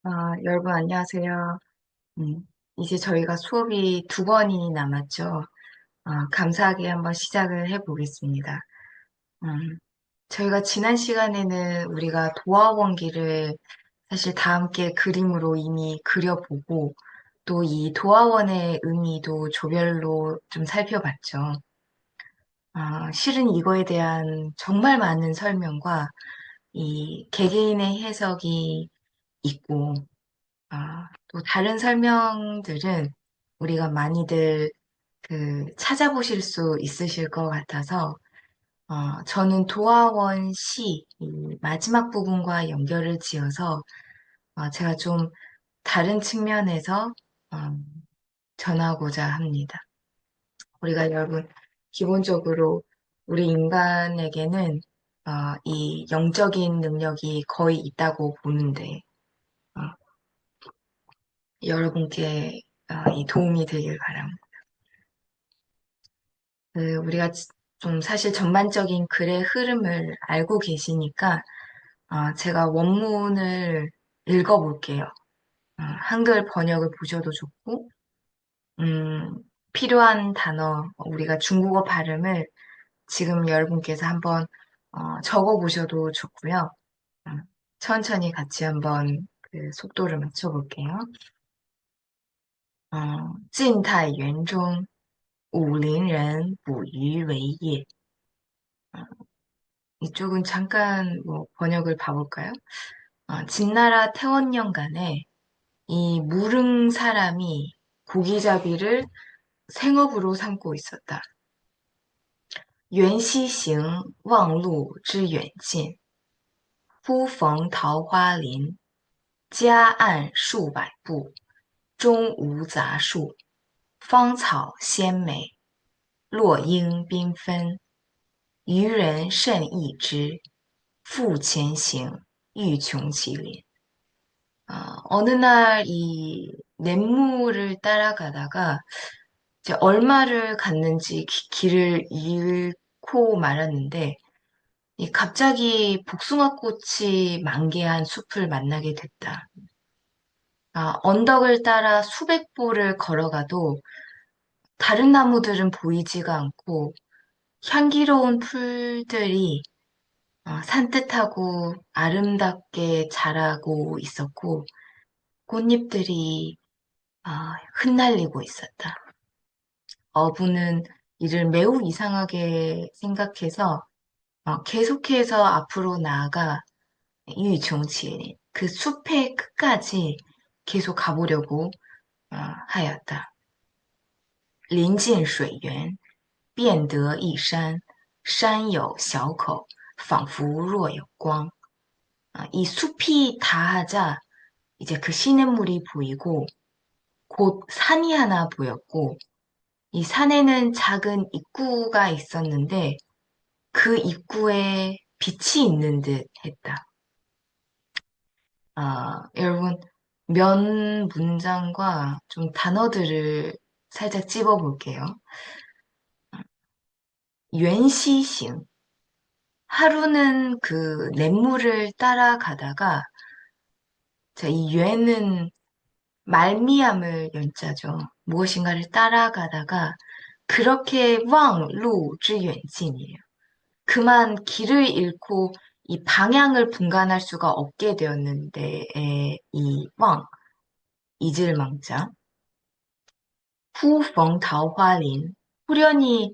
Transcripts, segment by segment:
여러분 안녕하세요. 음, 이제 저희가 수업이 두 번이 남았죠. 감사하게 한번 시작을 해보겠습니다. 음, 저희가 지난 시간에는 우리가 도화원기를 사실 다 함께 그림으로 이미 그려보고 또 이 도화원의 의미도 조별로 좀 살펴봤죠. 실은 이거에 대한 정말 많은 설명과 이 개개인의 해석이 있고 또 다른 설명들은 우리가 많이들 찾아보실 수 있으실 것 같아서, 저는 도화원 시, 이 마지막 부분과 연결을 지어서, 제가 좀 다른 측면에서, 어, 전하고자 합니다. 우리가 여러분, 기본적으로 우리 인간에게는, 이 영적인 능력이 거의 있다고 보는데, 어, 여러분께 이 도움이 되길 바랍니다. 우리가 좀 사실 전반적인 글의 흐름을 알고 계시니까 제가 원문을 읽어볼게요. 한글 번역을 보셔도 좋고, 음, 필요한 단어, 우리가 중국어 발음을 지금 여러분께서 한번 적어보셔도 좋고요. 음, 천천히 같이 한번 그 속도를 맞춰볼게요. 晋太元中，武陵人捕鱼为业。 이쪽은 잠깐 뭐 번역을 봐볼까요? 진나라 태원년간에 이 무릉 사람이 고기잡이를 생업으로 삼고 있었다. 缘溪行，望路之远近，夫逢桃花林，夹岸数百步，中无杂树，芳草鲜美，落英缤纷，渔人甚异之，富前行，欲穷其林。어느 날 이 냇물을 따라가다가 이제 얼마를 갔는지 길을 잃고 말았는데 이 갑자기 복숭아꽃이 만개한 숲을 만나게 됐다. 언덕을 따라 수백 보를 걸어가도 다른 나무들은 보이지가 않고 향기로운 풀들이 산뜻하고 아름답게 자라고 있었고 꽃잎들이 흩날리고 있었다. 어부는 이를 매우 이상하게 생각해서 계속해서 앞으로 나아가 유이종치 그 숲의 끝까지 계속 가보려고 하였다. 临近水源，便得一山，山有小口，仿佛若有光。 이 숲이 다하자 이제 그 시냇물이 보이고 곧 산이 하나 보였고 이 산에는 작은 입구가 있었는데 그 입구에 빛이 있는 듯 했다. 여러분, 면 문장과 좀 단어들을 살짝 찝어볼게요. 原시行. 하루는 그 냇물을 따라가다가, 자, 이原은 말미암을 연자죠. 무엇인가를 따라가다가, 그렇게 왕루之远近이에요. 그만 길을 잃고 이 방향을 분간할 수가 없게 되었는데, 이 왕, 잊을 망자. 후펑 다오화린, 후련히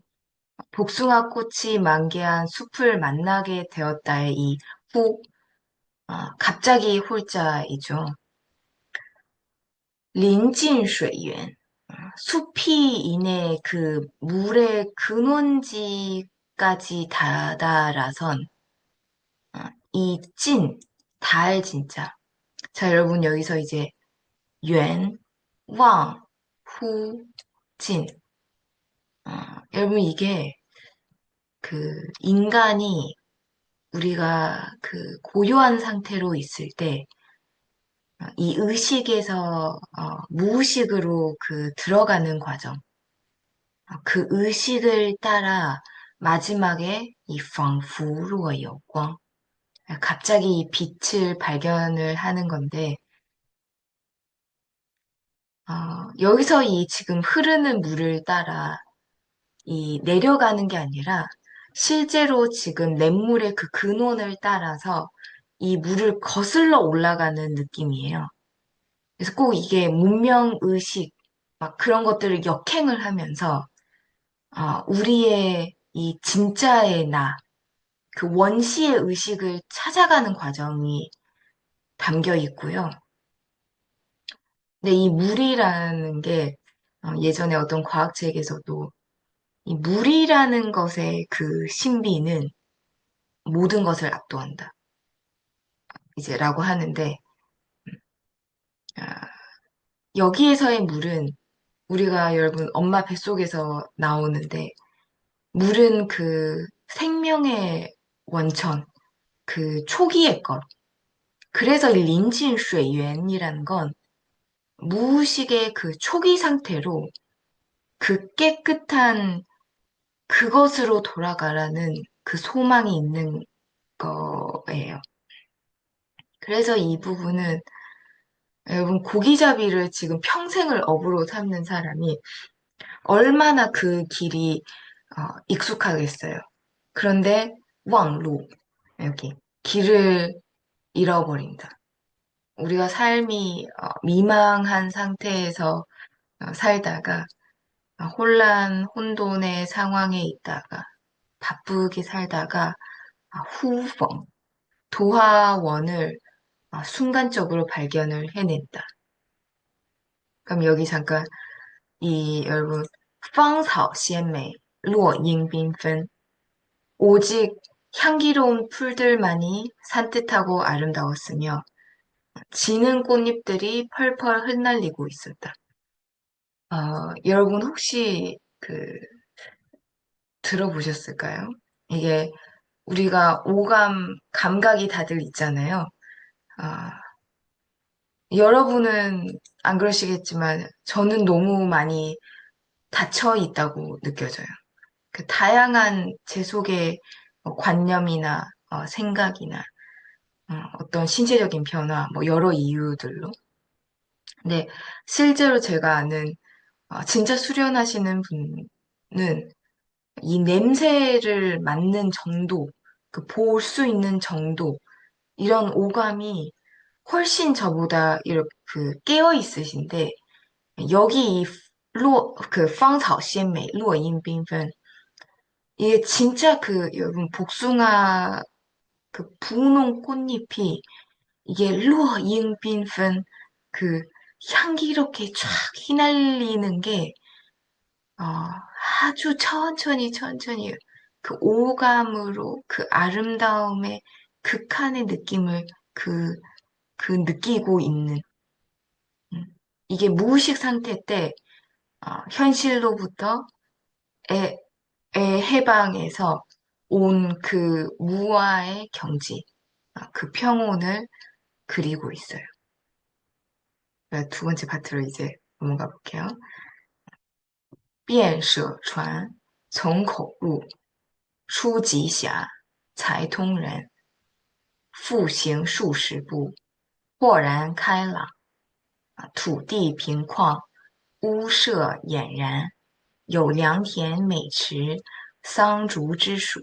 복숭아 꽃이 만개한 숲을 만나게 되었다의 이 후, 갑자기 훌자이죠. 린진수이원, 숲이 이내 그 물의 근원지까지 다다라선 이 찐, 달 진짜. 자, 여러분 여기서 이제 연, 왕, 후, 진. 여러분 이게 그 인간이 우리가 그 고요한 상태로 있을 때 이 의식에서 무의식으로 그 들어가는 과정. 그 의식을 따라 마지막에 이 방푸루어 여광. 갑자기 이 빛을 발견을 하는 건데 여기서 이 지금 흐르는 물을 따라 이 내려가는 게 아니라 실제로 지금 냇물의 그 근원을 따라서 이 물을 거슬러 올라가는 느낌이에요. 그래서 꼭 이게 문명의식, 막 그런 것들을 역행을 하면서, 우리의 이 진짜의 나, 그 원시의 의식을 찾아가는 과정이 담겨 있고요. 근데 이 물이라는 게 예전에 어떤 과학책에서도 이 물이라는 것의 그 신비는 모든 것을 압도한다. 이제 라고 하는데, 아, 여기에서의 물은 우리가 여러분 엄마 뱃속에서 나오는데, 물은 그 생명의 원천, 그 초기의 것. 그래서 이 린진수유엔이라는 건 무의식의 그 초기 상태로 그 깨끗한 그것으로 돌아가라는 그 소망이 있는 거예요. 그래서 이 부분은 여러분 고기잡이를 지금 평생을 업으로 삼는 사람이 얼마나 그 길이 익숙하겠어요. 그런데 왕루 여기 길을 잃어버린다. 우리가 삶이 미망한 상태에서 살다가 혼돈의 상황에 있다가 바쁘게 살다가 후펑 도화원을 순간적으로 발견을 해낸다. 그럼 여기 잠깐 이 여러분 芳草鲜美, 落英缤纷 오직 향기로운 풀들만이 산뜻하고 아름다웠으며 지는 꽃잎들이 펄펄 흩날리고 있었다. 여러분 혹시 들어보셨을까요? 이게 우리가 감각이 다들 있잖아요. 아, 여러분은 안 그러시겠지만 저는 너무 많이 닫혀 있다고 느껴져요. 그 다양한 제 속의 관념이나 생각이나 어떤 신체적인 변화, 뭐 여러 이유들로. 근데 실제로 제가 아는 진짜 수련하시는 분은 이 냄새를 맡는 정도, 그 볼 수 있는 정도, 이런 오감이 훨씬 저보다 이렇게 그 깨어 있으신데 여기 이芳草鲜美, 落英缤纷 이게 진짜 그 여러분 복숭아 그 분홍 꽃잎이 이게 루어잉빈phân 그 향기롭게 쫙 휘날리는 게 어, 아주 천천히 천천히 그 오감으로 그 아름다움의 극한의 느낌을 그, 그 느끼고 있는 음. 이게 무의식 상태 때 현실로부터 애, 애 해방에서 온 그 무아의 경지, 그 평온을 그리고 있어요. 두 번째 파트로 이제 넘어가 볼게요. 便舍船从口入，出极狭，才通人。复行数十步，豁然开朗。土地平旷，屋舍俨然，有良田美池，桑竹之属，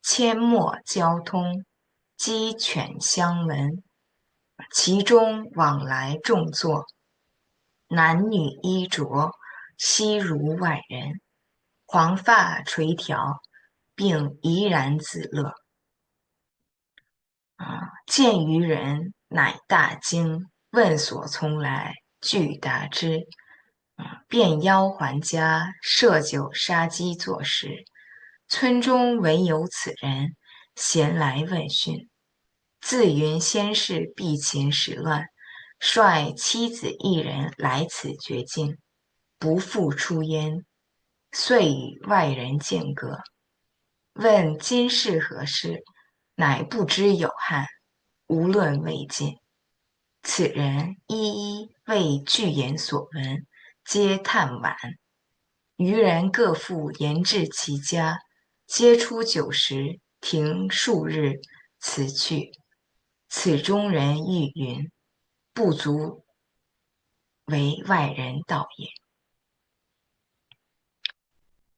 阡陌交通，鸡犬相闻。其中往来种作，男女衣着，悉如外人，黄发垂髫，并怡然自乐。见渔人，乃大惊，问所从来，具答之。便邀还家，设酒杀鸡作食。村中闻有此人，咸来问讯。自云先是避秦时乱，率妻子一人来此绝经，不复出焉，遂与外人间隔。问今是何事，乃不知有汉，无论未尽。此人一一为具言所闻，皆叹惋。余人各复言至其家，皆出酒食，停数日，辞去。此中人欲云：不足，为外人道也.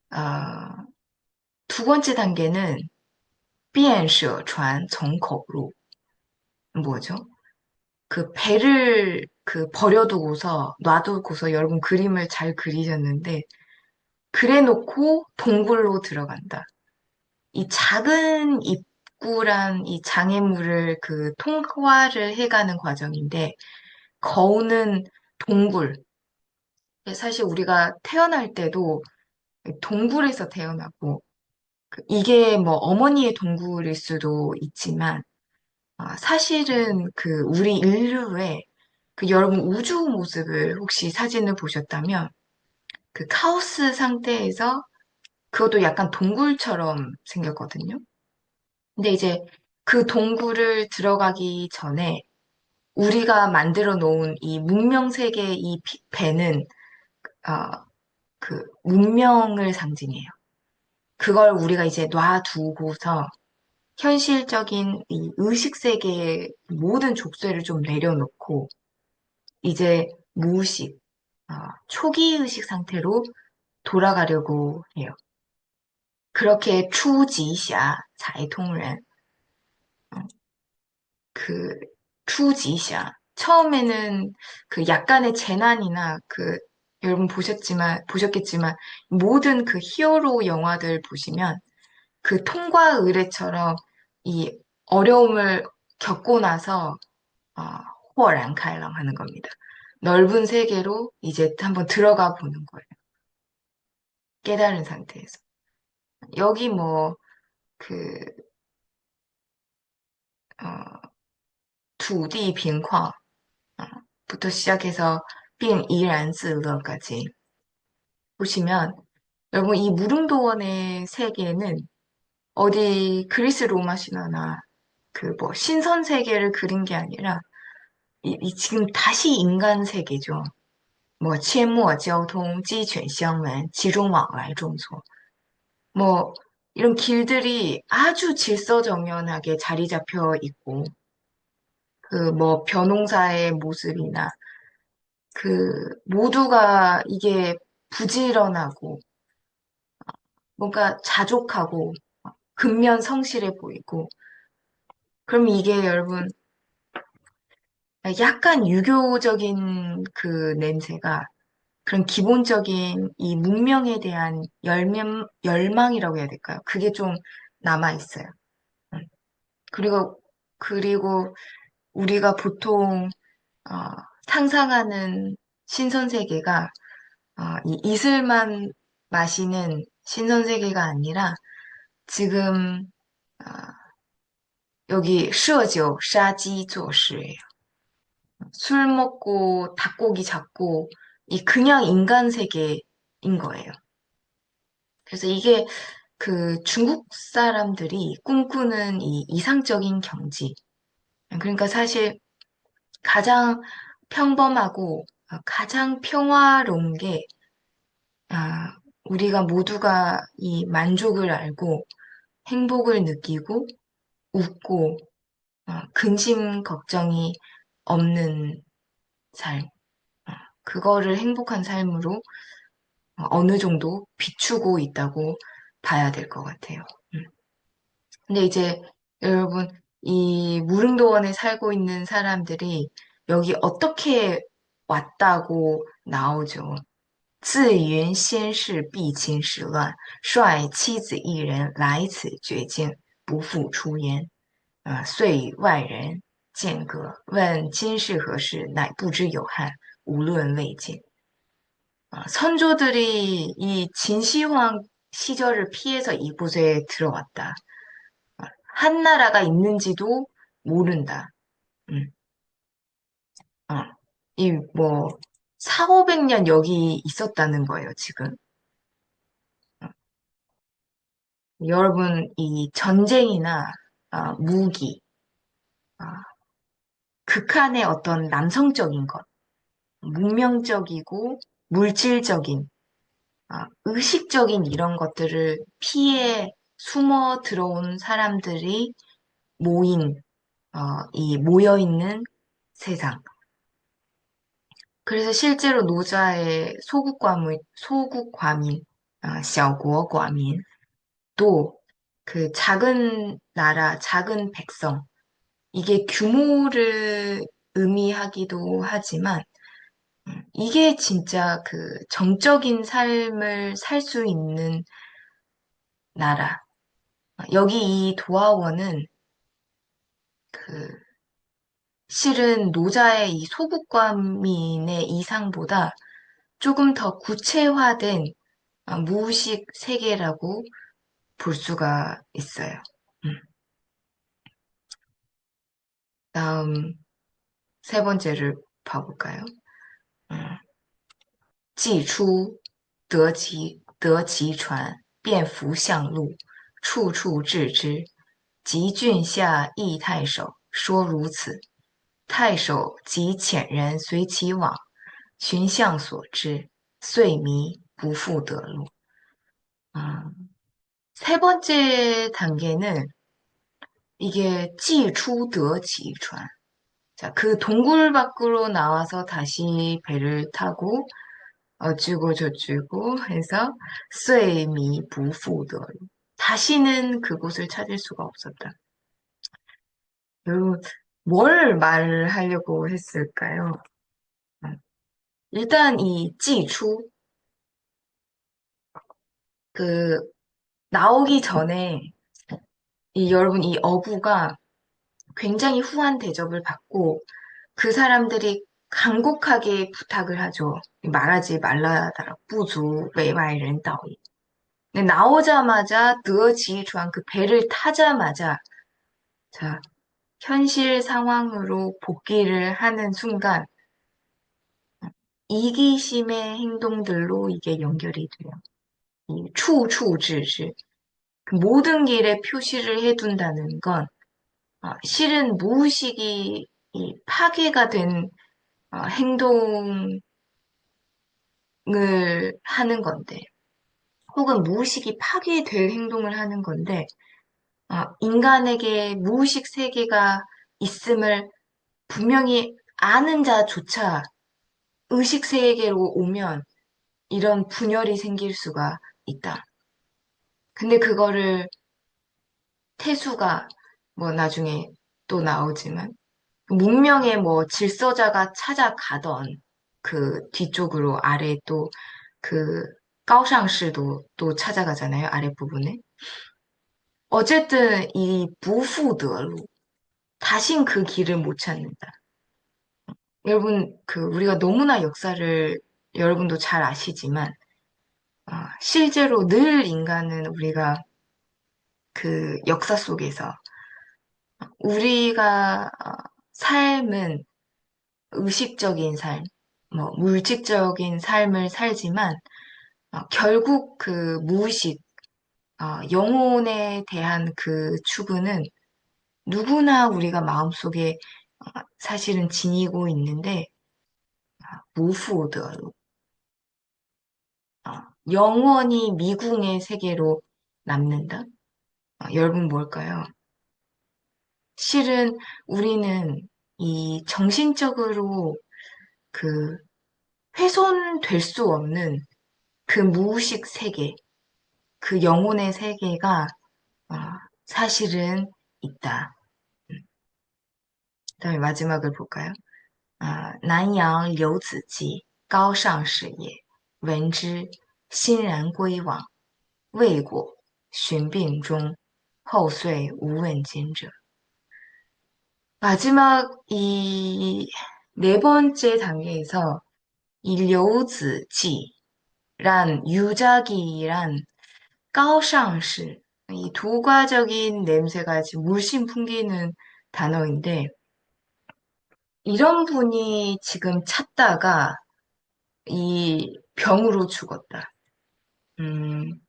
어, 두 번째 단계는 便舍船从口入. 뭐죠? 그 배를 그 버려두고서 놔두고서 여러분 그림을 잘 그리셨는데 그래놓고 동굴로 들어간다. 이 작은 입구란 이 장애물을 그 통과를 해가는 과정인데 거우는 동굴. 사실 우리가 태어날 때도 동굴에서 태어나고 이게 뭐 어머니의 동굴일 수도 있지만 사실은 그 우리 인류의 그 여러분 우주 모습을 혹시 사진을 보셨다면 그 카오스 상태에서 그것도 약간 동굴처럼 생겼거든요. 근데 이제 그 동굴을 들어가기 전에 우리가 만들어 놓은 이 문명 세계의 이 배는 어, 그 문명을 상징해요. 그걸 우리가 이제 놔두고서 현실적인 이 의식 세계의 모든 족쇄를 좀 내려놓고 이제 무의식, 초기 의식 상태로 돌아가려고 해요. 그렇게 추지샤, 자이통ren, 그 추지샤. 처음에는 그 약간의 재난이나 그 여러분 보셨겠지만 모든 그 히어로 영화들 보시면 그 통과 의례처럼 이 어려움을 겪고 나서 어,豁然开朗 하는 겁니다. 넓은 세계로 이제 한번 들어가 보는 거예요. 깨달은 상태에서. 여기 뭐, 그, 어, 土地平况, 부터 시작해서 并怡然自乐까지 보시면, 여러분 이 무릉도원의 세계는 어디 그리스 로마 신화나 그 뭐 신선 세계를 그린 게 아니라 이 지금 다시 인간 세계죠. 뭐切莫 交通 鸡犬相闻 其中往来种错. 뭐 이런 길들이 아주 질서정연하게 자리 잡혀 있고 그 뭐 벼농사의 모습이나 그 모두가 이게 부지런하고 뭔가 자족하고 근면 성실해 보이고 그럼 이게 여러분 약간 유교적인 그 냄새가 그런 기본적인 이 문명에 대한 열망이라고 해야 될까요? 그게 좀 남아 있어요. 음. 그리고 우리가 보통 어, 상상하는 신선 세계가 이 이슬만 마시는 신선 세계가 아니라 지금 어, 여기 设酒 杀鸡 做事예요. 술 먹고 닭고기 잡고 이 그냥 인간 세계인 거예요. 그래서 이게 그 중국 사람들이 꿈꾸는 이 이상적인 경지. 그러니까 사실 가장 평범하고 가장 평화로운 게 우리가 모두가 이 만족을 알고 행복을 느끼고 웃고 근심 걱정이 없는 삶. 그거를 행복한 삶으로 어느 정도 비추고 있다고 봐야 될 것 같아요. 음. 근데 이제 여러분, 이 무릉도원에 살고 있는 사람들이 여기 어떻게 왔다고 나오죠? 自云先是必秦时乱，率妻子一人来此绝境，不复出焉。遂外人见歌，问今是何事，乃不知有汉，无论魏晋。 선조들이 이 진시황 시절을 피해서 이곳에 들어왔다. 한나라가 있는지도 모른다. 음, 어, 이 뭐, 4, 500년 여기 있었다는 거예요, 지금. 여러분, 이 전쟁이나 무기, 아, 극한의 어떤 남성적인 것, 문명적이고 물질적인, 의식적인 이런 것들을 피해 숨어 들어온 사람들이 모인, 이 모여있는 세상. 그래서 실제로 노자의 소국과민, 샤오구어과민, 또 그 작은 나라, 작은 백성, 이게 규모를 의미하기도 하지만, 이게 진짜 그 정적인 삶을 살 수 있는 나라. 여기 이 도화원은 그 실은 노자의 이 소국과민의 이상보다 조금 더 구체화된 무의식 세계라고 볼 수가 있어요. 음. 다음 세 번째를 봐볼까요? 음. 寄出得其船，便服向路，处处治之。即郡下邑太守，说如此。太守即遣人随其往，寻象所至，遂迷不复得路。 세 번째 단계는 이게 寄出得其船. 자, 그 동굴 밖으로 나와서 다시 배를 타고 어쩌고 저쩌고 해서 遂迷不复得. 다시는 그곳을 찾을 수가 없었다. 여러분, 뭘 말을 하려고 했을까요? 음, 일단 이 찌추, 그, 나오기 전에 여러분 이 어부가 굉장히 후한 대접을 받고 그 사람들이 간곡하게 부탁을 하죠. 말하지 말라다라 부주 외마이른 따위. 근데 나오자마자 드어지주한 그 배를 타자마자 자 현실 상황으로 복귀를 하는 순간 이기심의 행동들로 이게 연결이 돼요. 이 추추지지 그 모든 길에 표시를 해둔다는 건 실은 무의식이 이 파괴가 된 행동을 하는 건데 혹은 무의식이 파괴될 행동을 하는 건데 인간에게 무의식 세계가 있음을 분명히 아는 자조차 의식 세계로 오면 이런 분열이 생길 수가 있다. 근데 그거를 태수가 뭐 나중에 또 나오지만 문명의 뭐 질서자가 찾아가던 그 뒤쪽으로 아래 또 그 까오상시도 또 찾아가잖아요. 아랫부분에. 어쨌든 이 부후더루 다신 그 길을 못 찾는다. 여러분 그 우리가 너무나 역사를 여러분도 잘 아시지만 실제로 늘 인간은 우리가 그 역사 속에서 우리가 삶은 의식적인 삶, 뭐 물질적인 삶을 살지만 결국 그 무의식, 영혼에 대한 그 추구는 누구나 우리가 마음속에 사실은 지니고 있는데 무후더로 영원히 미궁의 세계로 남는다? 여러분 뭘까요? 실은 우리는 이 정신적으로 그 훼손될 수 없는 그 무의식 세계, 그 영혼의 세계가 어, 사실은 있다. 그다음에 마지막을 볼까요? 南阳刘子骥高尚是也，闻之欣然归往，未果寻病终，后遂无问津者. 마지막 이 네 번째 단계에서 이 려우즈지란 유자기란 까오상시 이 도가적인 냄새가 지금 물씬 풍기는 단어인데 이런 분이 지금 찾다가 이 병으로 죽었다. 음,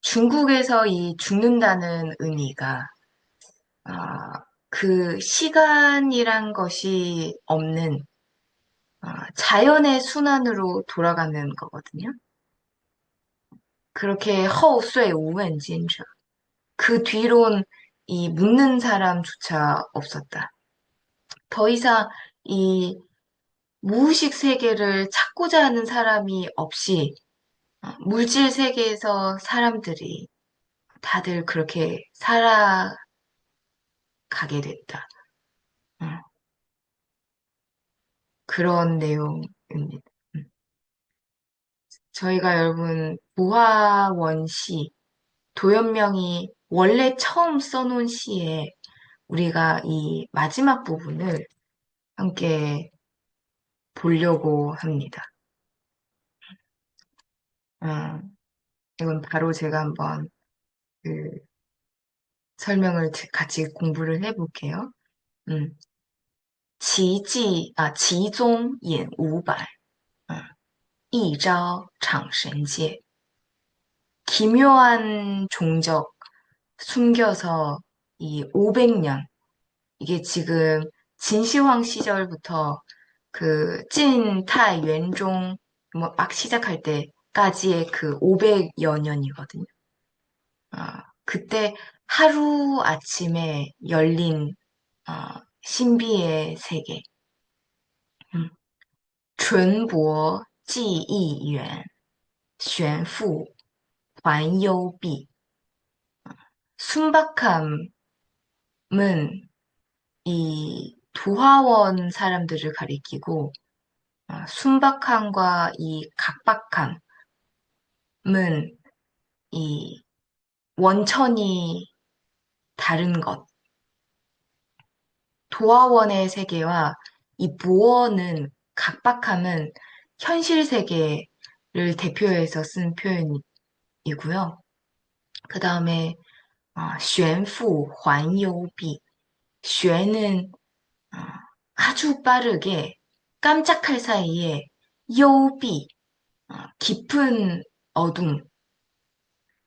중국에서 이 죽는다는 의미가 그 시간이란 것이 없는 자연의 순환으로 돌아가는 거거든요. 그렇게 허우쇠 우웬진저 그 뒤론 이 묻는 사람조차 없었다. 더 이상 이 무의식 세계를 찾고자 하는 사람이 없이 물질 세계에서 사람들이 다들 그렇게 살아가게 됐다. 음, 그런 내용입니다. 음. 저희가 여러분 보화원 시, 도연명이 원래 처음 써놓은 시에 우리가 이 마지막 부분을 함께 보려고 합니다. 이건 바로 제가 한번 그 설명을 같이 공부를 해볼게요. 음, 集宗引五百，一招场神界. 기묘한 종적 숨겨서 이 500년, 이게 지금 진시황 시절부터 그 찐타元종 뭐 막 시작할 때까지의 그 500여 년이거든요. 그때 하루 아침에 열린 신비의 세계. 음. 淳朴记忆远，玄复还幽闭. 순박함은 이 도화원 사람들을 가리키고, 순박함과 이 각박함은 이 원천이 다른 것. 도화원의 세계와 이 보어는 각박함은 현실 세계를 대표해서 쓴 표현이고요. 그 다음에 悬浮环幽闭. 悬은 아주 빠르게 깜짝할 사이에幽闭, 깊은 어둠,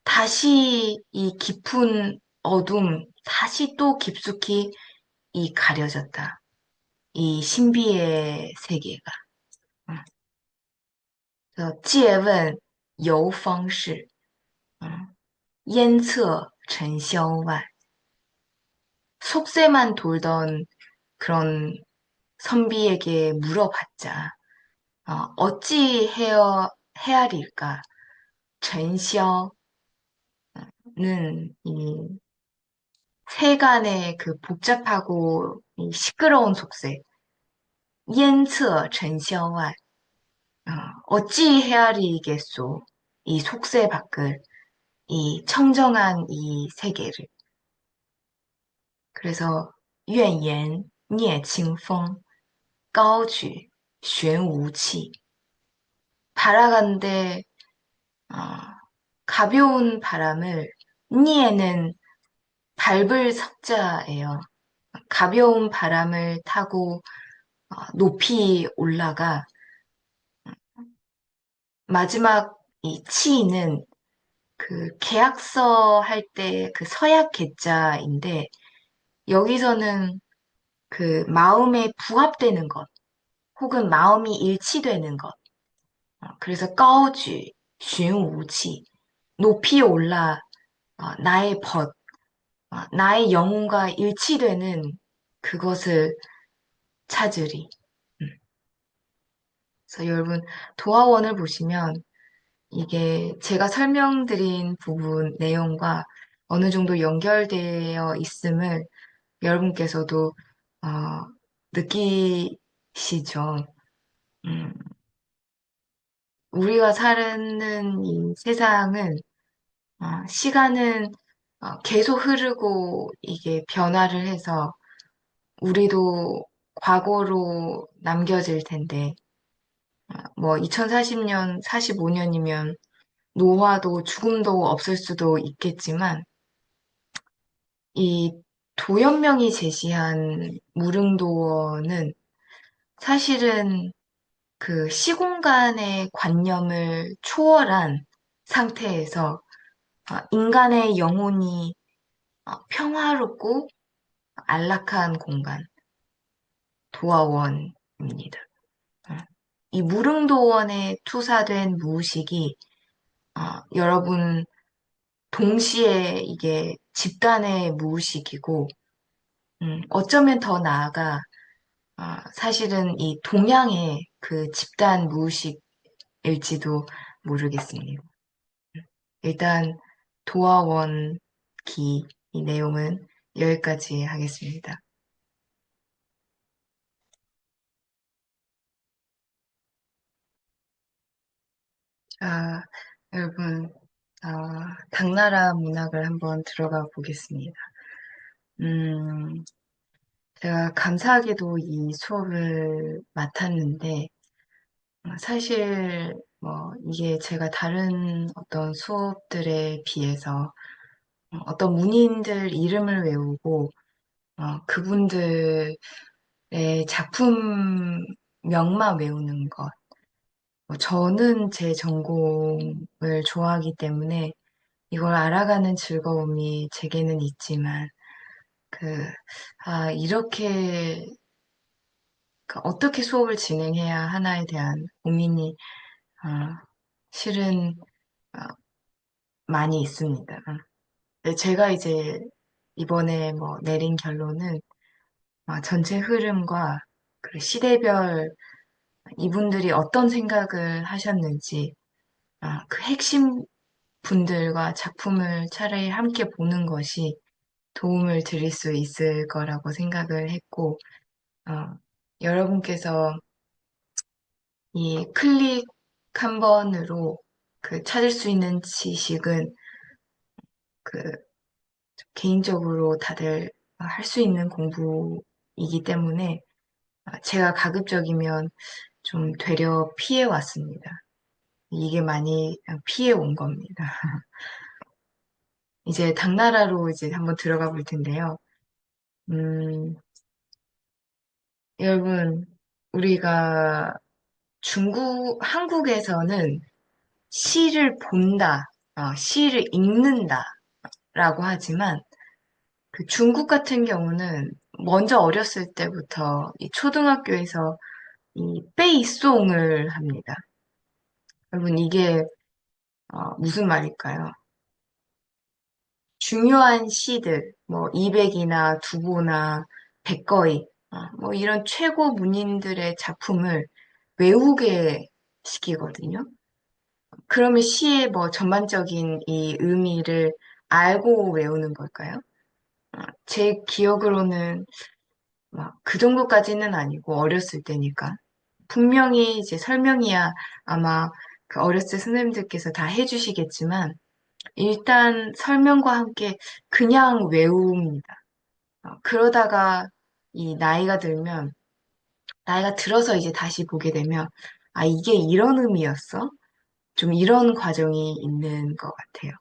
다시 이 깊은 어둠, 다시 또 깊숙이 이 가려졌다. 이 신비의 세계가. 음. 그래서 借问游方士, 烟侧尘嚣外. 속세만 돌던 그런 선비에게 물어봤자, 어찌 헤아릴까?尘嚣는 이 세간의 그 복잡하고 이 시끄러운 속세, 烟侧尘嚣外. 어찌 헤아리겠소? 이 속세 밖을, 이 청정한 이 세계를. 그래서 愿言聂清风高举玄武器. 바라간대 어, 가벼운 바람을, 니에는 밟을 석자예요. 가벼운 바람을 타고 높이 올라가. 마지막 이 치는 그 계약서 할 때 그 서약 계자인데, 여기서는 그 마음에 부합되는 것, 혹은 마음이 일치되는 것. 그래서 까오쥐, 슌우치, 높이 올라 나의 벗, 나의 영혼과 일치되는 그것을 찾으리. 음. 그래서 여러분, 도화원을 보시면 이게 제가 설명드린 부분 내용과 어느 정도 연결되어 있음을 여러분께서도 어, 느끼시죠. 음, 우리가 사는 이 세상은 시간은 계속 흐르고 이게 변화를 해서 우리도 과거로 남겨질 텐데, 뭐 2040년, 45년이면 노화도 죽음도 없을 수도 있겠지만, 이 도연명이 제시한 무릉도어는 사실은 그 시공간의 관념을 초월한 상태에서 인간의 영혼이 평화롭고 안락한 공간, 도화원입니다. 어, 이 무릉도원에 투사된 무의식이 여러분 동시에 이게 집단의 무의식이고, 어쩌면 더 나아가 사실은 이 동양의 그 집단 무의식일지도 모르겠습니다. 일단 도화원 기 이 내용은 여기까지 하겠습니다. 자, 여러분, 당나라 문학을 한번 들어가 보겠습니다. 음, 제가 감사하게도 이 수업을 맡았는데, 사실 뭐 이게 제가 다른 어떤 수업들에 비해서 어떤 문인들 이름을 외우고 그분들의 작품 명만 외우는 것. 저는 제 전공을 좋아하기 때문에 이걸 알아가는 즐거움이 제게는 있지만 그 이렇게 어떻게 수업을 진행해야 하나에 대한 고민이 아, 실은 아, 많이 있습니다. 근데 제가 이제 이번에 뭐 내린 결론은 전체 흐름과 그 시대별 이분들이 어떤 생각을 하셨는지 그 핵심 분들과 작품을 차라리 함께 보는 것이 도움을 드릴 수 있을 거라고 생각을 했고 어, 여러분께서 이 클릭 한 번으로 그 찾을 수 있는 지식은 그 개인적으로 다들 할 수 있는 공부이기 때문에 제가 가급적이면 좀 되려 피해 왔습니다. 이게 많이 피해 온 겁니다. 이제 당나라로 이제 한번 들어가 볼 텐데요. 음, 여러분, 우리가 한국에서는 시를 본다, 시를 읽는다라고 하지만 그 중국 같은 경우는 먼저 어렸을 때부터 이 초등학교에서 이 페이송을 합니다. 여러분, 이게 무슨 말일까요? 중요한 시들, 뭐 이백이나 두보나 백거이, 뭐 이런 최고 문인들의 작품을 외우게 시키거든요. 그러면 시의 뭐 전반적인 이 의미를 알고 외우는 걸까요? 제 기억으로는 막 그 정도까지는 아니고 어렸을 때니까. 분명히 이제 설명이야 아마 그 어렸을 때 선생님들께서 다 해주시겠지만 일단 설명과 함께 그냥 외웁니다. 그러다가 이 나이가 들어서 이제 다시 보게 되면, 이게 이런 의미였어? 좀 이런 과정이 있는 것 같아요.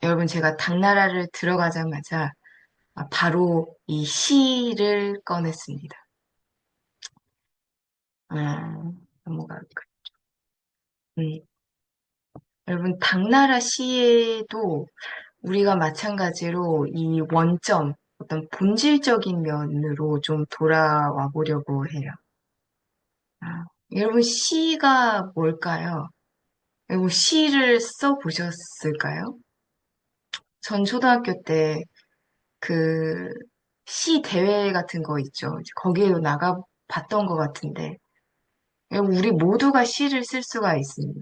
여러분, 제가 당나라를 들어가자마자 바로 이 시를 꺼냈습니다. 넘어갈까? 음, 여러분, 당나라 시에도 우리가 마찬가지로 이 원점, 어떤 본질적인 면으로 좀 돌아와 보려고 해요. 여러분, 시가 뭘까요? 여러분, 시를 써보셨을까요? 전 초등학교 때 그 시 대회 같은 거 있죠. 이제 거기에 나가 봤던 것 같은데, 여러분, 우리 모두가 시를 쓸 수가 있습니다.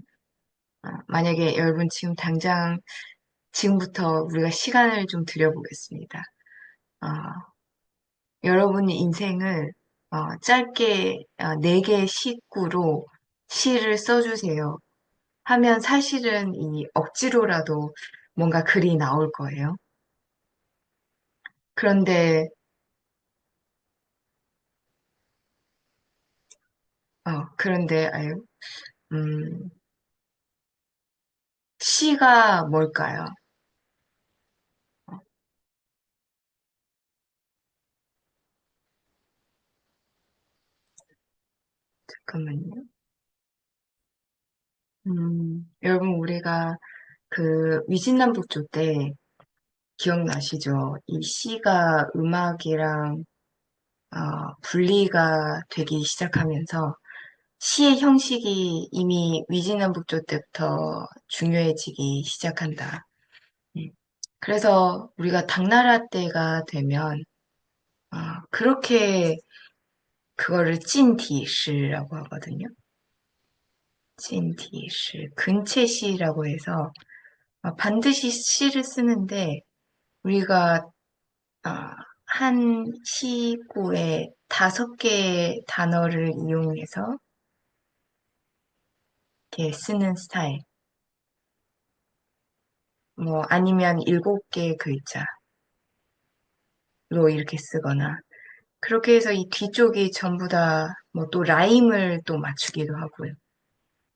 만약에 여러분 지금부터 우리가 시간을 좀 들여보겠습니다. 아, 여러분의 인생을 짧게 네 개의 식구로 시를 써주세요. 하면 사실은 이 억지로라도 뭔가 글이 나올 거예요. 그런데, 아유, 음, 시가 뭘까요? 잠깐만요. 여러분, 우리가 그 위진남북조 때 기억나시죠? 이 시가 음악이랑 분리가 되기 시작하면서 시의 형식이 이미 위진남북조 때부터 중요해지기 시작한다. 음. 그래서 우리가 당나라 때가 되면 그렇게 그거를 찐티시라고 하거든요. 찐티시, 근체시라고 해서 반드시 시를 쓰는데 우리가 한 시구에 5개의 단어를 이용해서 이렇게 쓰는 스타일. 뭐 아니면 7개의 글자로 이렇게 쓰거나 그렇게 해서 이 뒤쪽이 전부 다 뭐 또 라임을 또 맞추기도 하고요.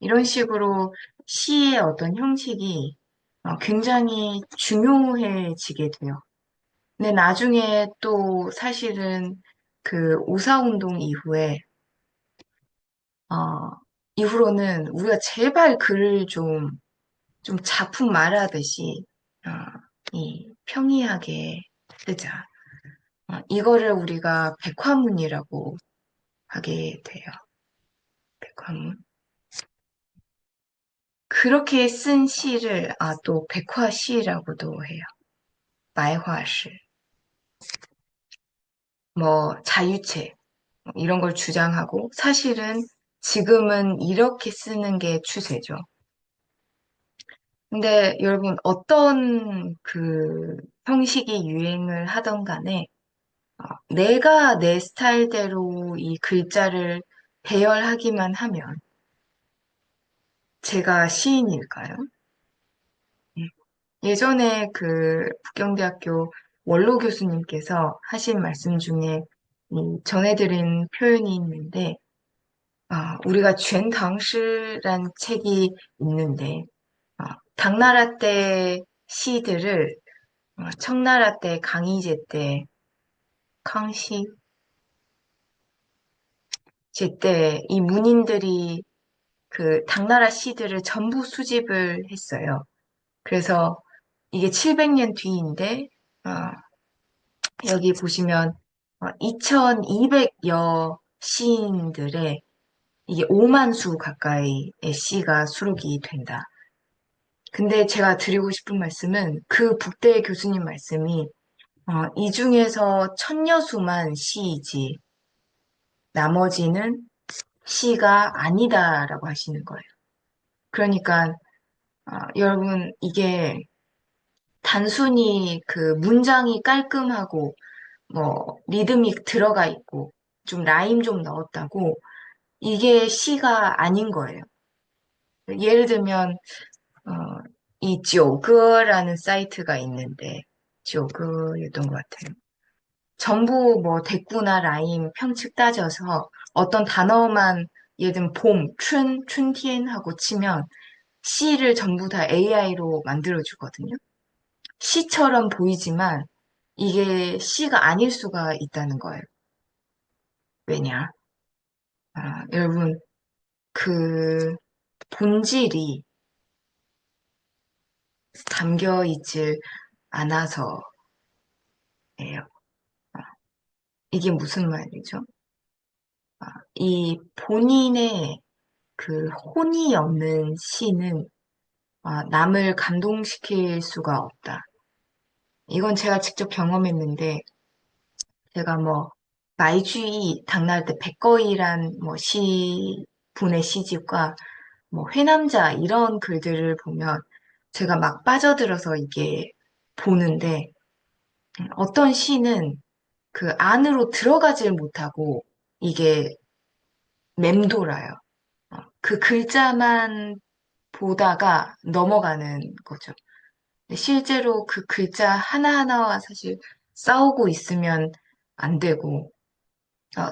이런 식으로 시의 어떤 형식이 굉장히 중요해지게 돼요. 근데 나중에 또 사실은 그 오사운동 이후에, 어, 이후로는 우리가 제발 글을 좀 작품 말하듯이, 어, 이 평이하게 쓰자. 이거를 우리가 백화문이라고 하게 돼요. 백화문. 그렇게 쓴 시를, 또 백화시라고도 해요. 마이화시. 뭐, 자유체. 이런 걸 주장하고, 사실은 지금은 이렇게 쓰는 게 추세죠. 근데 여러분, 어떤 그 형식이 유행을 하던 간에, 내가 내 스타일대로 이 글자를 배열하기만 하면 제가 시인일까요? 음. 예전에 그 북경대학교 원로 교수님께서 하신 말씀 중에 전해드린 표현이 있는데, 우리가全唐诗란 책이 있는데, 당나라 때 시들을 청나라 때 강희제 때康熙 제때 이 문인들이 그 당나라 시들을 전부 수집을 했어요. 그래서 이게 700년 뒤인데 어, 여기 보시면 2200여 시인들의 이게 5만 수 가까이의 시가 수록이 된다. 근데 제가 드리고 싶은 말씀은 그 북대 교수님 말씀이 이 중에서 천여수만 시이지 나머지는 시가 아니다라고 하시는 거예요. 그러니까 여러분 이게 단순히 그 문장이 깔끔하고 뭐 리듬이 들어가 있고 좀 라임 좀 넣었다고 이게 시가 아닌 거예요. 예를 들면 어, 이 지오거라는 사이트가 있는데 지오거였던 것 같아요. 전부 뭐 대꾸나 라임 평칙 따져서 어떤 단어만 예를 들면 봄, 춘티엔 하고 치면 시를 전부 다 AI로 만들어주거든요. 시처럼 보이지만 이게 시가 아닐 수가 있다는 거예요. 왜냐? 여러분, 그 본질이 담겨 있질 않아서예요. 이게 무슨 말이죠? 이 본인의 그 혼이 없는 시는 남을 감동시킬 수가 없다. 이건 제가 직접 경험했는데, 제가 뭐, 마이쥐 당나라 때 백거이란 뭐 분의 시집과 뭐 회남자 이런 글들을 보면 제가 막 빠져들어서 이게 보는데 어떤 시는 그 안으로 들어가질 못하고 이게 맴돌아요. 그 글자만 보다가 넘어가는 거죠. 근데 실제로 그 글자 하나하나와 사실 싸우고 있으면 안 되고,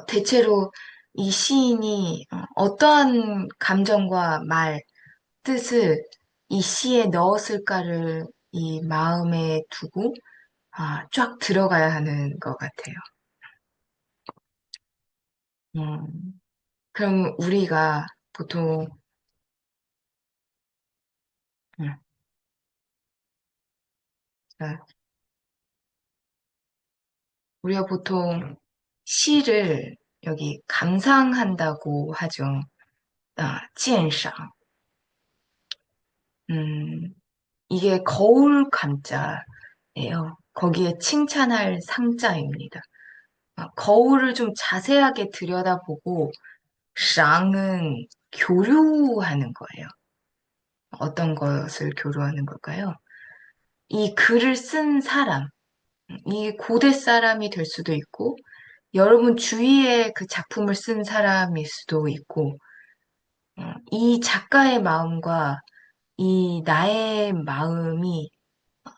대체로 이 시인이 어떠한 감정과 말, 뜻을 이 시에 넣었을까를 이 마음에 두고, 쫙 들어가야 하는 것 같아요. 그럼 우리가 보통, 음, 아, 우리가 보통 시를 여기 감상한다고 하죠. 鉴赏. 음, 이게 거울 감자예요. 거기에 칭찬할 상자입니다. 거울을 좀 자세하게 들여다보고 쌍은 교류하는 거예요. 어떤 것을 교류하는 걸까요? 이 글을 쓴 사람, 이 고대 사람이 될 수도 있고, 여러분 주위에 그 작품을 쓴 사람일 수도 있고, 이 작가의 마음과 이 나의 마음이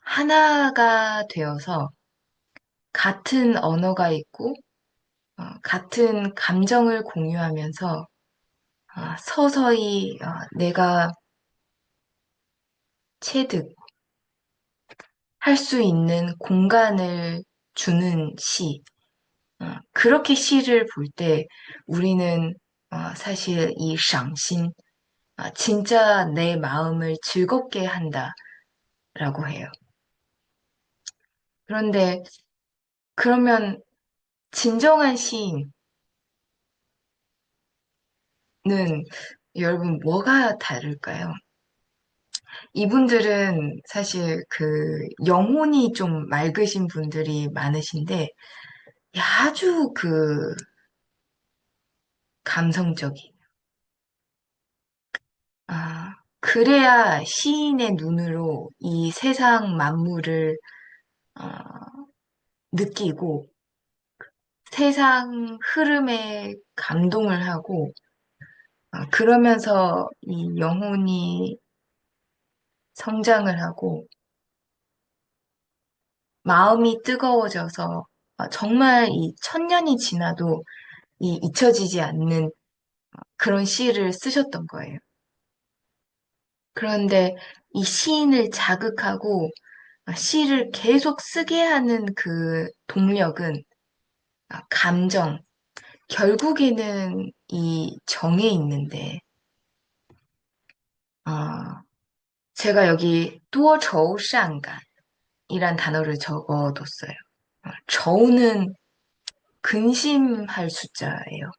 하나가 되어서 같은 언어가 있고, 같은 감정을 공유하면서 서서히 내가 체득할 수 있는 공간을 주는 시. 그렇게 시를 볼 때 우리는 사실 이 赏心, 진짜 내 마음을 즐겁게 한다라고 해요. 그런데 그러면 진정한 시인은 여러분 뭐가 다를까요? 이분들은 사실 그 영혼이 좀 맑으신 분들이 많으신데 아주 그 감성적인. 그래야 시인의 눈으로 이 세상 만물을 어, 느끼고 세상 흐름에 감동을 하고 그러면서 이 영혼이 성장을 하고 마음이 뜨거워져서 정말 이 천년이 지나도 이 잊혀지지 않는 그런 시를 쓰셨던 거예요. 그런데 이 시인을 자극하고 시를 계속 쓰게 하는 그 동력은 감정, 결국에는 이 정에 있는데, 어, 제가 여기多愁善感이란 단어를 적어뒀어요. 저우는 근심할 숫자예요.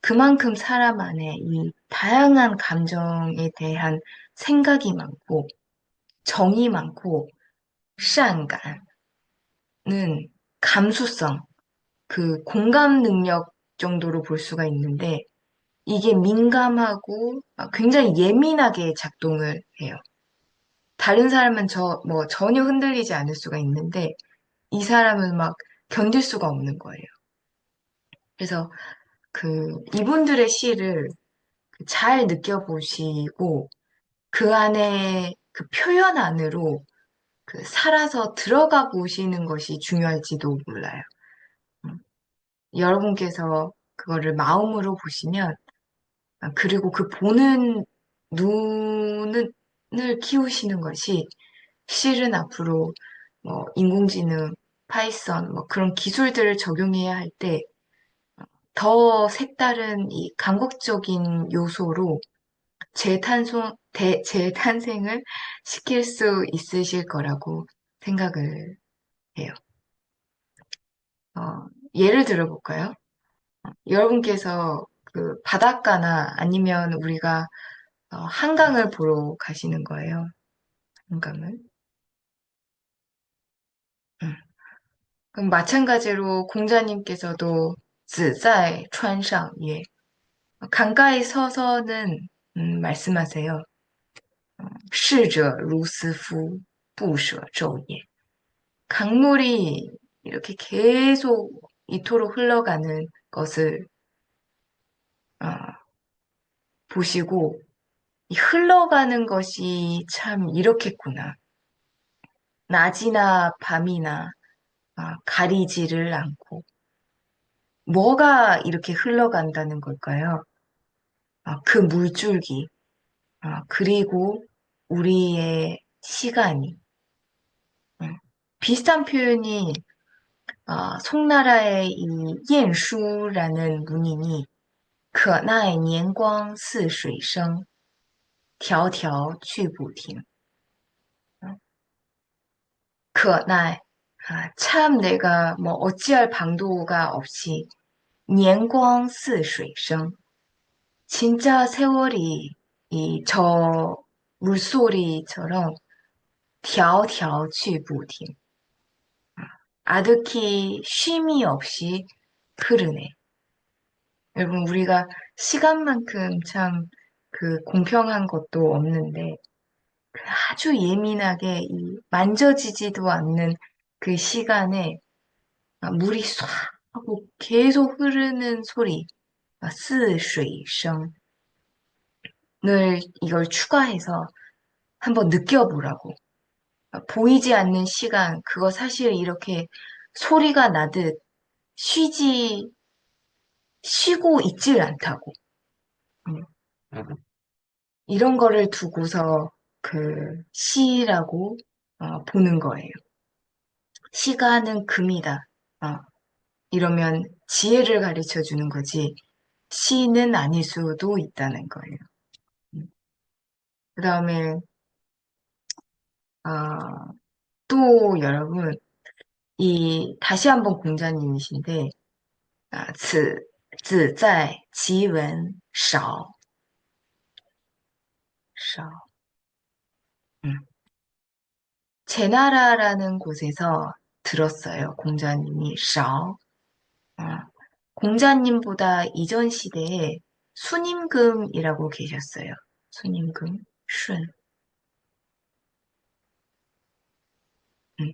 그만큼 사람 안에 이 다양한 감정에 대한 생각이 많고, 정이 많고, 善感는 감수성, 그 공감 능력 정도로 볼 수가 있는데, 이게 민감하고 굉장히 예민하게 작동을 해요. 다른 사람은 뭐 전혀 흔들리지 않을 수가 있는데, 이 사람은 막 견딜 수가 없는 거예요. 그래서 이분들의 시를 잘 느껴보시고, 그 안에 그 표현 안으로 살아서 들어가 보시는 것이 중요할지도 몰라요. 음, 여러분께서 그거를 마음으로 보시면, 그리고 그 보는 눈을 키우시는 것이 실은 앞으로 뭐 인공지능, 파이썬, 뭐 그런 기술들을 적용해야 할 때 더 색다른 이 감각적인 요소로 재탄생을 시킬 수 있으실 거라고 생각을 해요. 예를 들어볼까요? 여러분께서 그 바닷가나 아니면 우리가 한강을 보러 가시는 거예요. 한강을. 음. 그럼 마찬가지로 공자님께서도 子在川上예. 강가에 서서는 말씀하세요. 逝者如斯夫，不舍昼夜. 강물이 이렇게 계속 이토록 흘러가는 것을 어, 보시고 이 흘러가는 것이 참 이렇겠구나. 낮이나 밤이나 가리지를 않고 뭐가 이렇게 흘러간다는 걸까요? 그 물줄기, 그리고 우리의 시간이. 비슷한 표현이 송나라의 이晏殊라는 문인이 可奈年光似水生，迢迢去不停。 可奈, 참 내가 뭐 어찌할 방도가 없이 年光似水生. 진짜 세월이 이 저 물소리처럼 迢迢去不停. 아득히 쉼이 없이 흐르네. 여러분, 우리가 시간만큼 참 그 공평한 것도 없는데, 그 아주 예민하게 이 만져지지도 않는 그 시간에 물이 唰 하고 계속 흐르는 소리, 似水声을 이걸 추가해서 한번 느껴보라고. 보이지 않는 시간, 그거 사실 이렇게 소리가 나듯 쉬지, 쉬고 있질 않다고. 음. 이런 거를 두고서 그 시라고 보는 거예요. 시간은 금이다. 어, 이러면 지혜를 가르쳐 주는 거지. 시는 아닐 수도 있다는 거예요. 그 다음에, 또 여러분, 다시 한번 공자님이신데, 子在其文少，少。음. 제나라라는 곳에서 들었어요. 공자님이 少. 공자님보다 이전 시대에 순임금이라고 계셨어요. 순임금, 순. 음.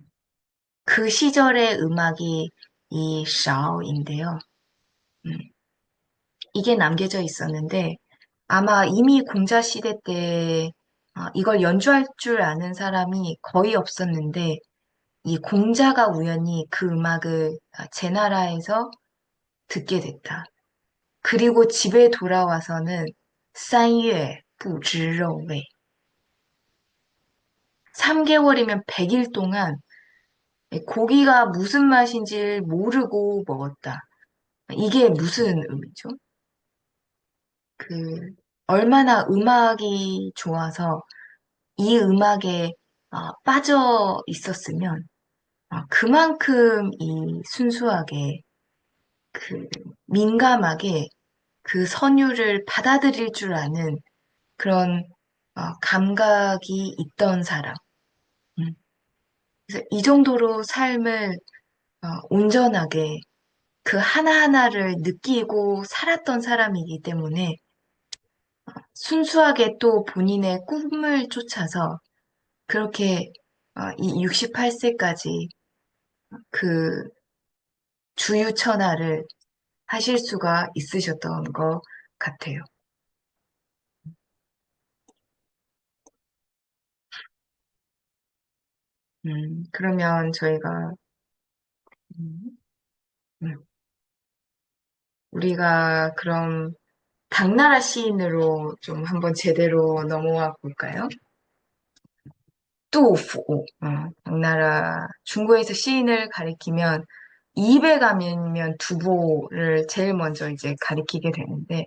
그 시절의 음악이 이 샤오인데요. 음. 이게 남겨져 있었는데 아마 이미 공자 시대 때 이걸 연주할 줄 아는 사람이 거의 없었는데 이 공자가 우연히 그 음악을 제나라에서 듣게 됐다. 그리고 집에 돌아와서는 三月不知肉味. 3개월이면 100일 동안 고기가 무슨 맛인지 모르고 먹었다. 이게 무슨 의미죠? 그, 얼마나 음악이 좋아서 이 음악에 빠져 있었으면 그만큼 이 순수하게 그 민감하게 그 선율을 받아들일 줄 아는 그런 감각이 있던 사람. 음. 그래서 이 정도로 삶을 온전하게 그 하나하나를 느끼고 살았던 사람이기 때문에 순수하게 또 본인의 꿈을 쫓아서 그렇게 이 68세까지 그 주유천하를 하실 수가 있으셨던 것 같아요. 그러면 저희가 음, 음, 우리가 그럼 당나라 시인으로 좀 한번 제대로 넘어와 볼까요? 뚜오후. 당나라 중국에서 시인을 가리키면 입에 가면 두보를 제일 먼저 이제 가리키게 되는데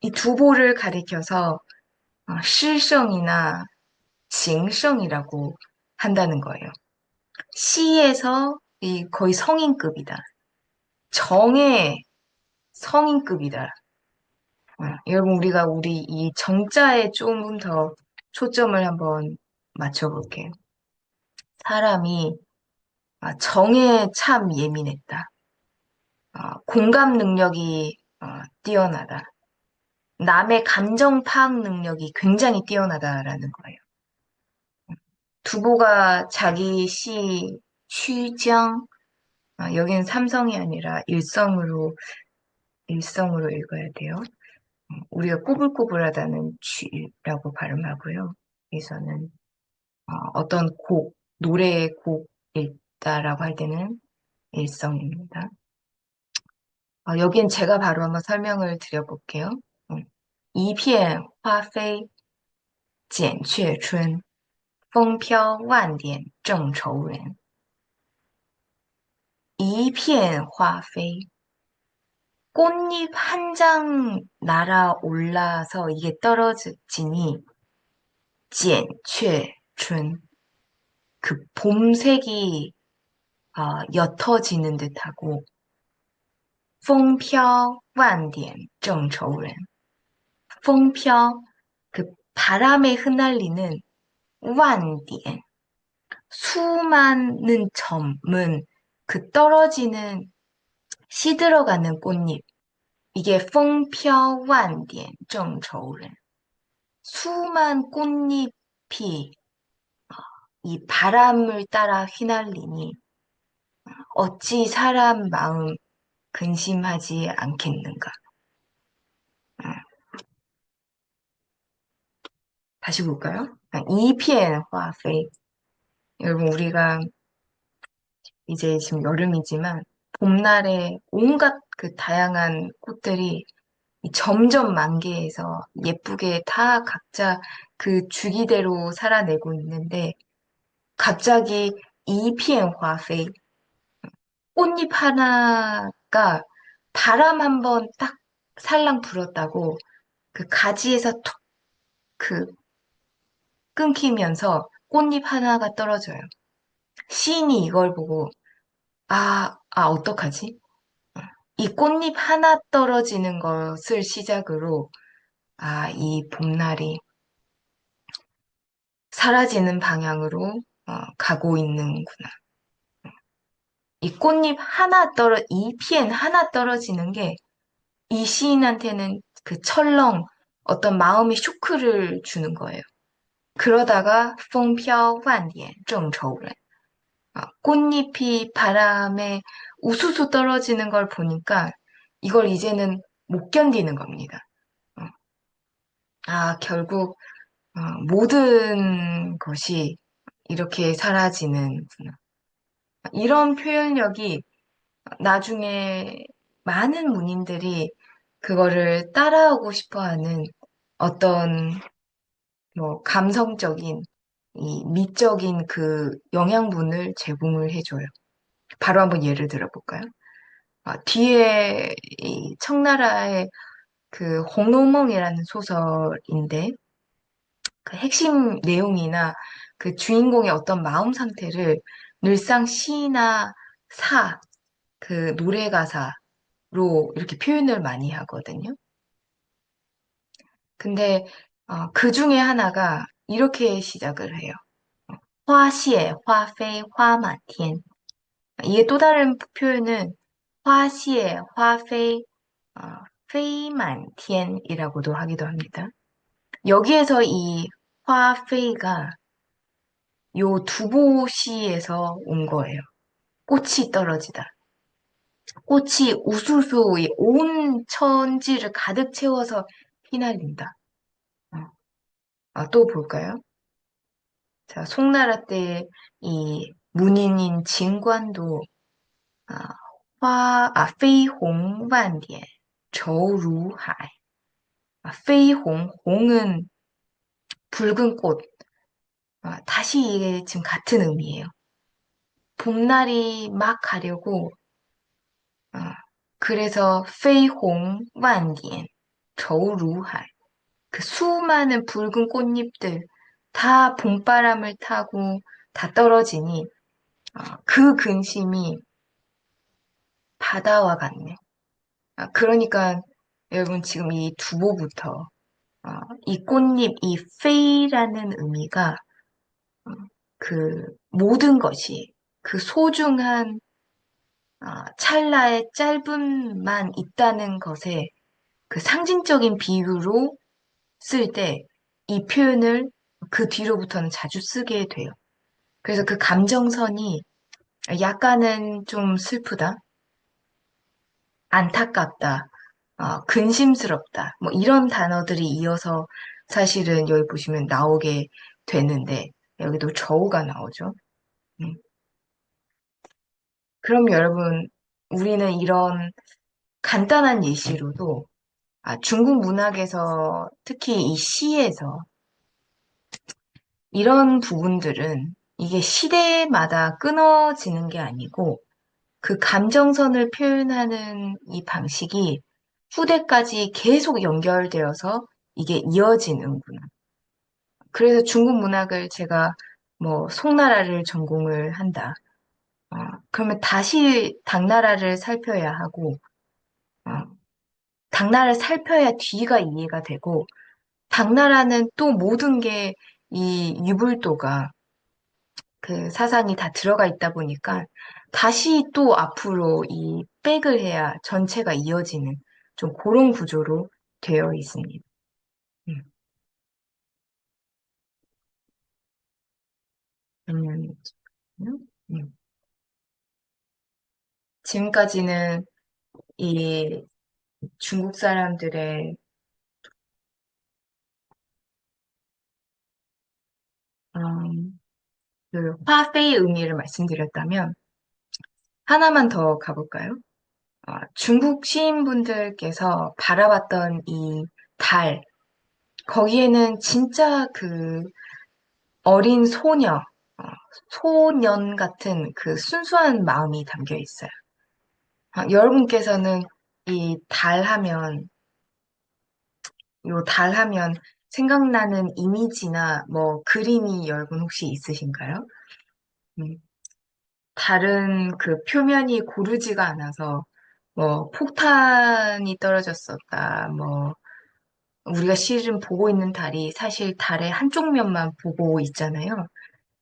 이 두보를 가리켜서 실성이나 징성이라고 한다는 거예요. 시에서 이 거의 성인급이다. 정의 성인급이다. 여러분 우리 이 정자에 조금 더 초점을 한번 맞춰볼게요. 사람이 정에 참 예민했다. 공감 능력이 뛰어나다. 남의 감정 파악 능력이 굉장히 뛰어나다라는 거예요. 두보가 자기 시 취장, 여기는 삼성이 아니라 일성으로 읽어야 돼요. 우리가 꼬불꼬불하다는 쥐라고 발음하고요. 여기서는 어떤 노래의 곡 읽다라고 할 때는 일성입니다. 여긴 제가 바로 한번 설명을 드려볼게요. 一片花飞剪却春，风飘万点正愁人。一片花飞 꽃잎 한 장 날아올라서 이게 떨어지니 剪却春 그 봄색이 옅어지는 듯하고 风飘万点正愁人 风飘 그 바람에 흩날리는 万点 수많은 점은 그 떨어지는 시들어가는 꽃잎. 이게 风飘万点正愁人. 수만 꽃잎이 이 바람을 따라 휘날리니 어찌 사람 마음 근심하지 않겠는가. 음, 다시 볼까요? 이피엔 화페이. 여러분, 우리가 이제 지금 여름이지만 봄날에 온갖 그 다양한 꽃들이 이 점점 만개해서 예쁘게 다 각자 그 주기대로 살아내고 있는데 갑자기 이피엔 화페이 꽃잎 하나가 바람 한번 딱 살랑 불었다고 그 가지에서 툭 그 끊기면서 꽃잎 하나가 떨어져요. 시인이 이걸 보고 어떡하지? 이 꽃잎 하나 떨어지는 것을 시작으로 이 봄날이 사라지는 방향으로 가고 있는구나. 이 꽃잎 하나 이 피엔 하나 떨어지는 게 이 시인한테는 그 철렁 어떤 마음의 쇼크를 주는 거예요. 그러다가 风飘万点正愁人. 꽃잎이 바람에 우수수 떨어지는 걸 보니까 이걸 이제는 못 견디는 겁니다. 어, 결국 모든 것이 이렇게 사라지는구나. 이런 표현력이 나중에 많은 문인들이 그거를 따라하고 싶어 하는 어떤 뭐 감성적인 이 미적인 그 영양분을 제공을 해줘요. 바로 한번 예를 들어볼까요? 뒤에 이 청나라의 그 홍로몽이라는 소설인데 그 핵심 내용이나 그 주인공의 어떤 마음 상태를 늘상 시나 사, 그 노래 가사로 이렇게 표현을 많이 하거든요. 근데 그 중에 하나가 이렇게 시작을 해요. 화시에, 화페이, 화마티엔. 이게 또 다른 표현은 화시에, 화페이, 어, 페이만티엔이라고도 하기도 합니다. 여기에서 이 화페이가 요 두보시에서 온 거예요. 꽃이 떨어지다. 꽃이 우수수 온 천지를 가득 채워서 휘날린다. 어, 또 볼까요? 자, 송나라 때 이 문인인 진관도 아, 페이홍万点 저루하이. 페이홍, 홍은 붉은 꽃. 다시 이게 지금 같은 의미예요. 봄날이 막 가려고 아, 그래서 페이홍万点 저루하이. 그 수많은 붉은 꽃잎들 다 봄바람을 타고 다 떨어지니 그 근심이 바다와 같네. 그러니까 여러분 지금 이 두보부터 이 꽃잎, 이 페이라는 의미가 그 모든 것이 그 소중한 찰나의 짧음만 있다는 것에 그 상징적인 비유로 쓸 때 이 표현을 그 뒤로부터는 자주 쓰게 돼요. 그래서 그 감정선이 약간은 좀 슬프다, 안타깝다, 근심스럽다, 뭐 이런 단어들이 이어서 사실은 여기 보시면 나오게 되는데, 여기도 저우가 나오죠. 음. 그럼 여러분, 우리는 이런 간단한 예시로도 중국 문학에서 특히 이 시에서 이런 부분들은 이게 시대마다 끊어지는 게 아니고 그 감정선을 표현하는 이 방식이 후대까지 계속 연결되어서 이게 이어지는구나. 그래서 중국 문학을 제가 뭐 송나라를 전공을 한다. 그러면 다시 당나라를 살펴야 하고, 어, 당나라를 살펴야 뒤가 이해가 되고, 당나라는 또 모든 게 이 유불도가 그 사상이 다 들어가 있다 보니까 다시 또 앞으로 이 백을 해야 전체가 이어지는 좀 그런 구조로 되어 있습니다. 음, 음, 음. 지금까지는 이 중국 사람들의 음, 그 화페의 의미를 말씀드렸다면 하나만 더 가볼까요? 중국 시인분들께서 바라봤던 이 달, 거기에는 진짜 그 어린 소녀, 어, 소년 같은 그 순수한 마음이 담겨 있어요. 여러분께서는 이 달 하면, 요 달 하면 생각나는 이미지나 뭐 그림이 여러분 혹시 있으신가요? 음, 달은 그 표면이 고르지가 않아서 뭐 폭탄이 떨어졌었다, 뭐 우리가 실은 보고 있는 달이 사실 달의 한쪽 면만 보고 있잖아요.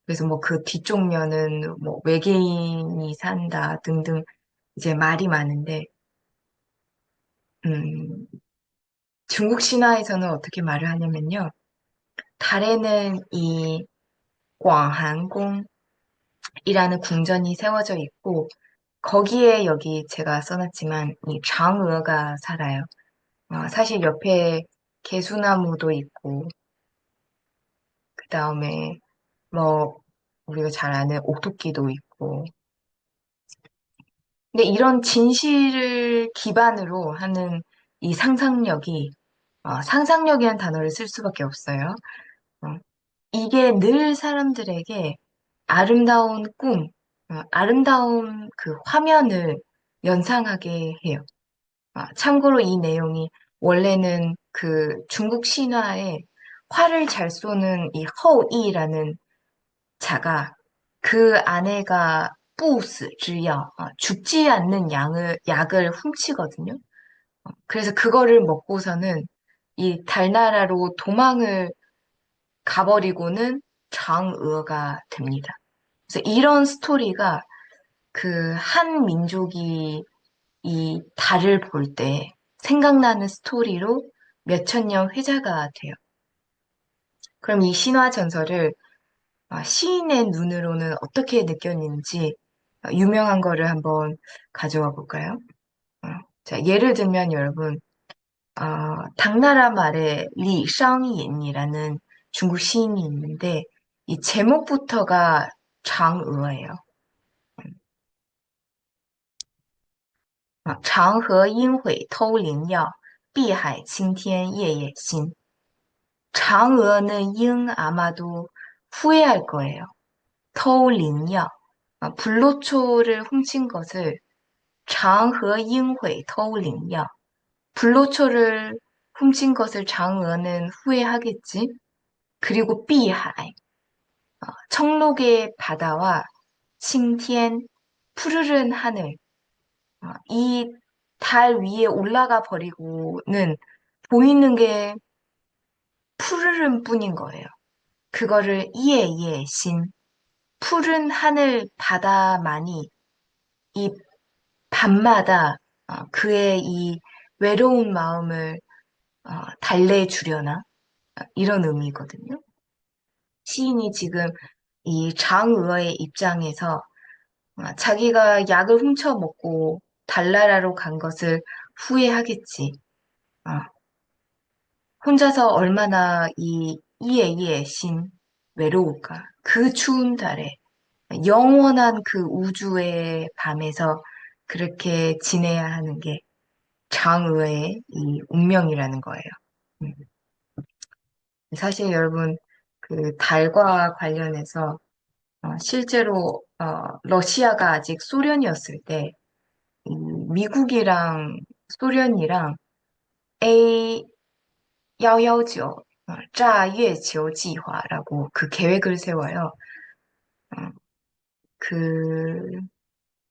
그래서 뭐 그 뒤쪽 면은 뭐 외계인이 산다 등등 이제 말이 많은데, 음, 중국 신화에서는 어떻게 말을 하냐면요. 달에는 이 광한궁이라는 궁전이 세워져 있고, 거기에 여기 제가 써놨지만 이 장어가 살아요. 사실 옆에 개수나무도 있고, 그 다음에 뭐 우리가 잘 아는 옥토끼도 있고, 근데 이런 진실을 기반으로 하는 이 상상력이, 상상력이라는 단어를 쓸 수밖에 없어요. 어, 이게 늘 사람들에게 아름다운 꿈, 아름다운 그 화면을 연상하게 해요. 참고로 이 내용이 원래는 그 중국 신화에 활을 잘 쏘는 이 허이라는 자가 그 아내가 부스, 즈여, 죽지 않는 약을 훔치거든요. 그래서 그거를 먹고서는 이 달나라로 도망을 가버리고는 장의가 됩니다. 그래서 이런 스토리가 그 한 민족이 이 달을 볼 때 생각나는 스토리로 몇천 년 회자가 돼요. 그럼 이 신화 전설을 시인의 눈으로는 어떻게 느꼈는지 유명한 거를 한번 가져와 볼까요? 어, 자, 예를 들면 여러분, 당나라 말에 리상인이라는 중국 시인이 있는데 이 제목부터가 장어예요. 长河应悔偷灵药，碧海青天夜夜心。 장어는 잉 아마도 후회할 거예요.偷灵药, 불로초를 훔친 것을 长河应悔偷灵药. 불로초를 훔친 것을 장어는 후회하겠지. 그리고 삐하이, 청록의 바다와 칭티엔, 푸르른 하늘, 이 달 위에 올라가 버리고는 보이는 게 푸르른 뿐인 거예요. 그거를 이에이에 신, 푸른 하늘 바다만이 이 밤마다 그의 이 외로운 마음을 달래주려나? 이런 의미거든요. 시인이 지금 이 장의의 입장에서 자기가 약을 훔쳐 먹고 달나라로 간 것을 후회하겠지. 아, 혼자서 얼마나 이 이에이에 신 외로울까. 그 추운 달에 영원한 그 우주의 밤에서 그렇게 지내야 하는 게 장의의 이 운명이라는 거예요. 음. 사실 여러분, 그 달과 관련해서 실제로 러시아가 아직 소련이었을 때 이 미국이랑 소련이랑 A119 炸月球 计划라고 그 계획을 세워요. 어, 그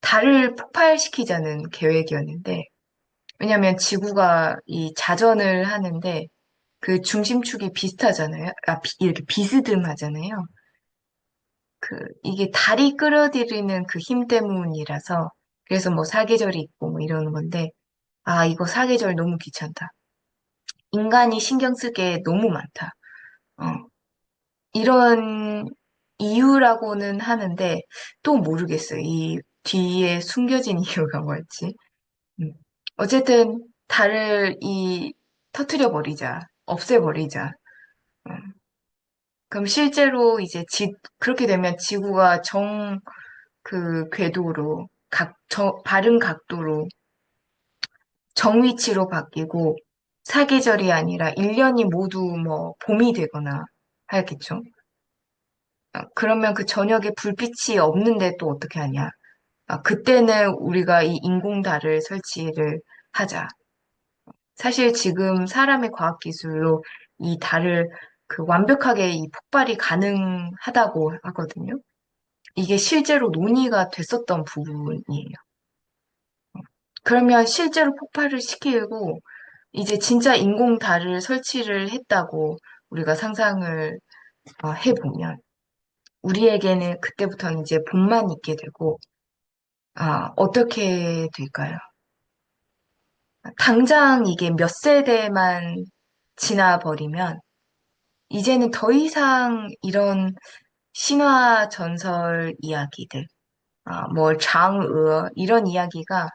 달을 폭발시키자는 계획이었는데 왜냐하면 지구가 이 자전을 하는데 그 중심축이 비슷하잖아요. 이렇게 비스듬하잖아요. 이게 다리 끌어들이는 그 힘 때문이라서, 그래서 뭐 사계절이 있고 뭐 이러는 건데, 아, 이거 사계절 너무 귀찮다. 인간이 신경 쓸 게 너무 많다. 어, 이런 이유라고는 하는데, 또 모르겠어요. 이 뒤에 숨겨진 이유가 뭘지. 음. 어쨌든, 달을 터트려 버리자. 없애버리자. 음. 그럼 실제로 이제 그렇게 되면 지구가 그 궤도로, 바른 각도로 정위치로 바뀌고 사계절이 아니라 1년이 모두 뭐 봄이 되거나 하겠죠. 그러면 그 저녁에 불빛이 없는데 또 어떻게 하냐. 그때는 우리가 이 인공달을 설치를 하자. 사실 지금 사람의 과학기술로 이 달을 완벽하게 이 폭발이 가능하다고 하거든요. 이게 실제로 논의가 됐었던 부분이에요. 그러면 실제로 폭발을 시키고 이제 진짜 인공달을 설치를 했다고 우리가 상상을 해보면 우리에게는 그때부터는 이제 봄만 있게 되고 어떻게 될까요? 당장 이게 몇 세대만 지나버리면 이제는 더 이상 이런 신화 전설 이야기들, 뭐 장어 이런 이야기가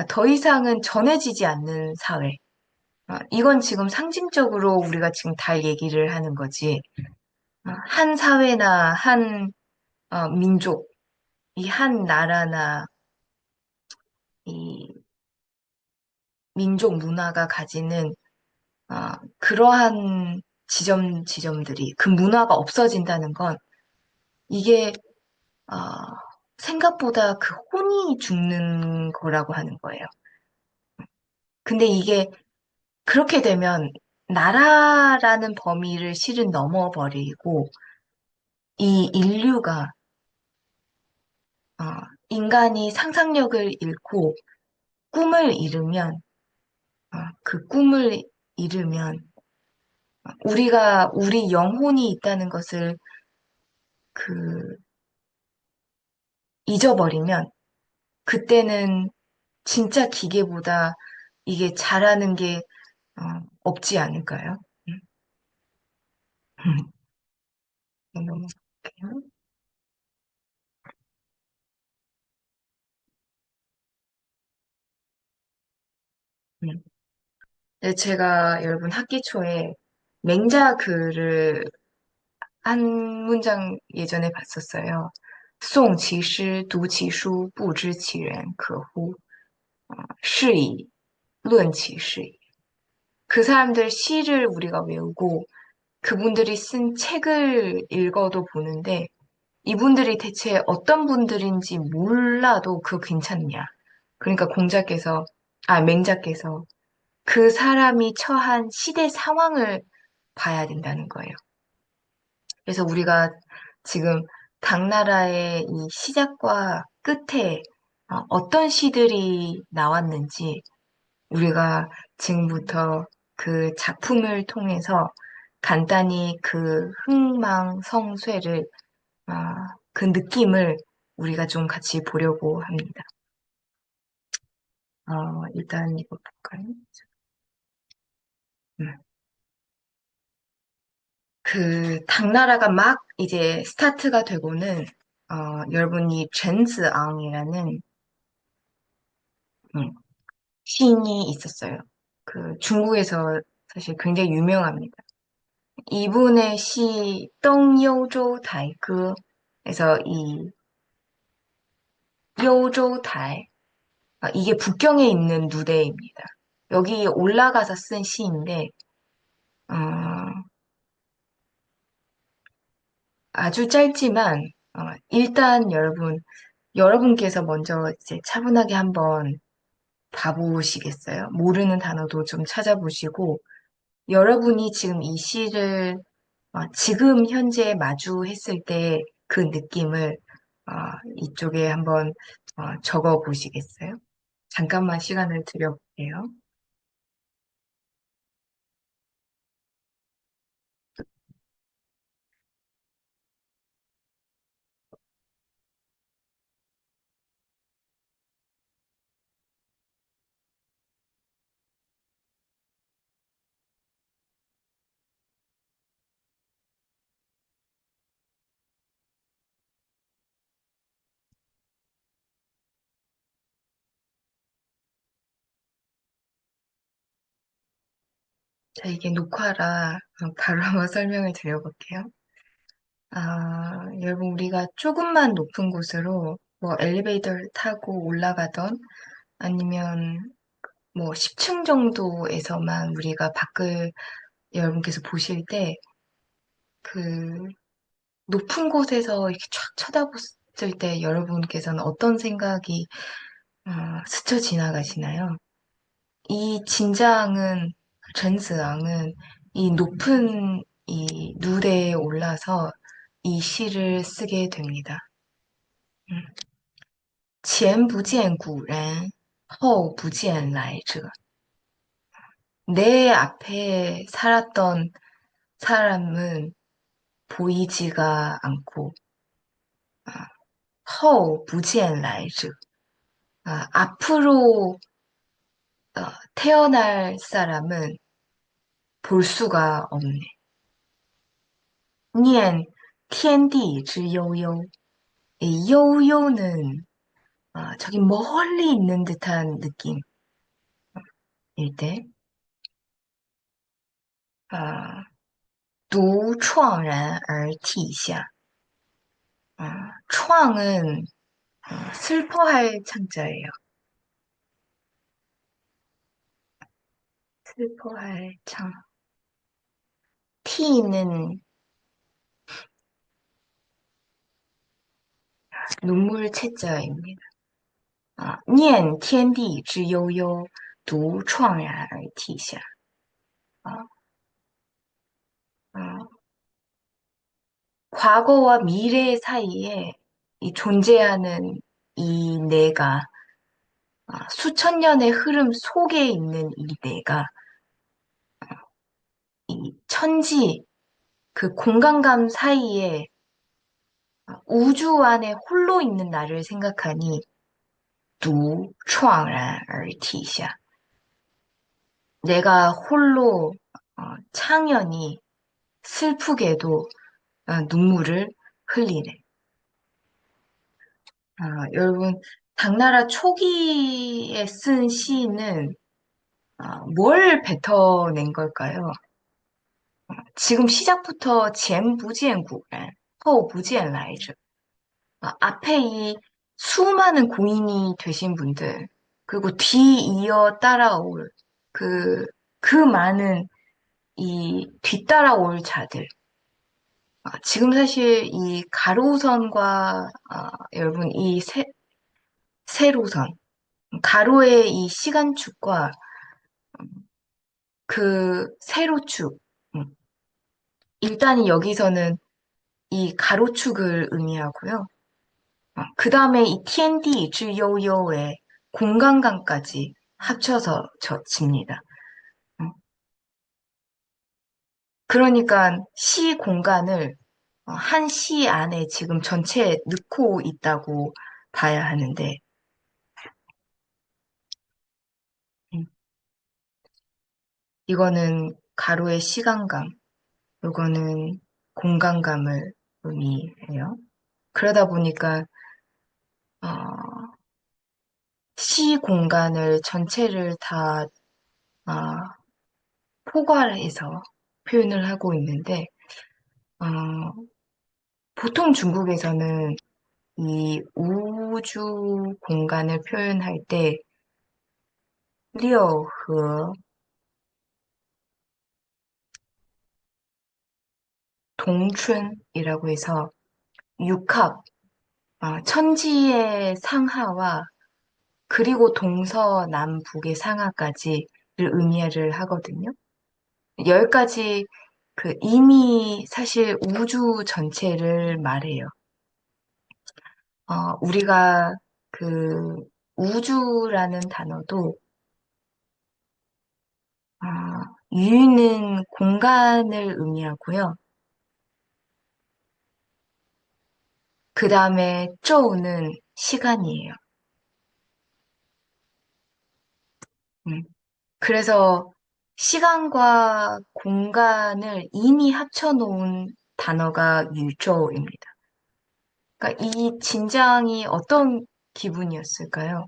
더 이상은 전해지지 않는 사회. 이건 지금 상징적으로 우리가 지금 달 얘기를 하는 거지. 한 사회나 한 민족, 이 한 나라나 이 민족 문화가 가지는 그러한 지점들이 그 문화가 없어진다는 건 이게 아, 생각보다 그 혼이 죽는 거라고 하는 거예요. 근데 이게 그렇게 되면 나라라는 범위를 실은 넘어버리고 이 인류가 어, 인간이 상상력을 잃고 꿈을 잃으면 그 꿈을 잃으면 우리가 우리 영혼이 있다는 것을 그 잊어버리면 그때는 진짜 기계보다 이게 잘하는 게 없지 않을까요? 음. 넘어갈게요. 음. 네, 제가 여러분 학기 초에 맹자 글을 한 문장 예전에 봤었어요. 宋其诗，读其书，不知其人可乎？是以论其事矣。그 사람들 시를 우리가 외우고 그분들이 쓴 책을 읽어도 보는데 이분들이 대체 어떤 분들인지 몰라도 그거 괜찮냐. 그러니까 맹자께서 그 사람이 처한 시대 상황을 봐야 된다는 거예요. 그래서 우리가 지금 당나라의 이 시작과 끝에 어떤 시들이 나왔는지 우리가 지금부터 그 작품을 통해서 간단히 그 흥망성쇠를, 그 느낌을 우리가 좀 같이 보려고 합니다. 일단 이거 볼까요? 음. 그 당나라가 막 이제 스타트가 되고는 여러분이 젠즈앙이라는 음, 시인이 있었어요. 그 중국에서 사실 굉장히 유명합니다. 이분의 시 덩요조 다이그에서 이 요조 다이 이게 북경에 있는 누대입니다. 여기 올라가서 쓴 시인데 어, 아주 짧지만 일단 여러분께서 먼저 이제 차분하게 한번 봐보시겠어요? 모르는 단어도 좀 찾아보시고 여러분이 지금 이 시를 지금 현재 마주했을 때 그 느낌을 어, 이쪽에 한번 적어 보시겠어요? 잠깐만 시간을 드려볼게요. 자, 이게 녹화라 바로 한번 설명을 드려볼게요. 여러분, 우리가 조금만 높은 곳으로 뭐 엘리베이터를 타고 올라가던 아니면 뭐 10층 정도에서만 우리가 밖을 여러분께서 보실 때 그 높은 곳에서 이렇게 쫙 쳐다봤을 때 여러분께서는 어떤 생각이 어, 스쳐 지나가시나요? 이 진장은, 전스랑은 이 높은 이 누대에 올라서 이 시를 쓰게 됩니다. 음. 前不见古人，后不见来者. 내 앞에 살았던 사람은 보이지가 않고, 后不见来者. 앞으로 태어날 사람은 볼 수가 없네. 念天地之悠悠. 이悠悠는 저기 멀리 있는 듯한 느낌일 때, 啊，独怆然而涕下. 은 슬퍼할 창자예요. 슬퍼할 창. 티는 눈물 채자입니다. 念天地之悠悠，独怆然而涕下. 아, 아, 과거와 미래 사이에 이 존재하는 이 내가, 수천 년의 흐름 속에 있는 이 내가, 이 천지, 그 공간감 사이에 우주 안에 홀로 있는 나를 생각하니, 独怆然而涕下. 내가 홀로 창연히 슬프게도 눈물을 흘리네. 여러분, 당나라 초기에 쓴 시는 뭘 뱉어낸 걸까요? 지금 시작부터 前不见古人, 后不见来者. 앞에 이 수많은 고인이 되신 분들, 그리고 뒤이어 따라올 그, 그 많은 이 뒤따라올 자들. 지금 사실 이 가로선과 여러분 이 세로선, 가로의 이 시간축과 그 세로축. 일단 여기서는 이 가로축을 의미하고요. 그 다음에 이 TND, 주요요의 공간감까지 합쳐서 집니다. 그러니까 시 공간을 한 시 안에 지금 전체 넣고 있다고 봐야 하는데, 음, 이거는 가로의 시간감, 이거는 공간감을 의미해요. 그러다 보니까 어, 시 공간을 전체를 다 어, 포괄해서 표현을 하고 있는데, 어, 보통 중국에서는 이 우주 공간을 표현할 때, 六和 동춘이라고 해서 육합, 천지의 상하와 그리고 동서남북의 상하까지를 의미를 하거든요. 열 가지 이미 사실 우주 전체를 말해요. 우리가 그 우주라는 단어도 유는 공간을 의미하고요. 그 다음에 쪼우는 시간이에요. 음. 그래서 시간과 공간을 이미 합쳐놓은 단어가 유조입니다. 그러니까 이 진장이 어떤 기분이었을까요?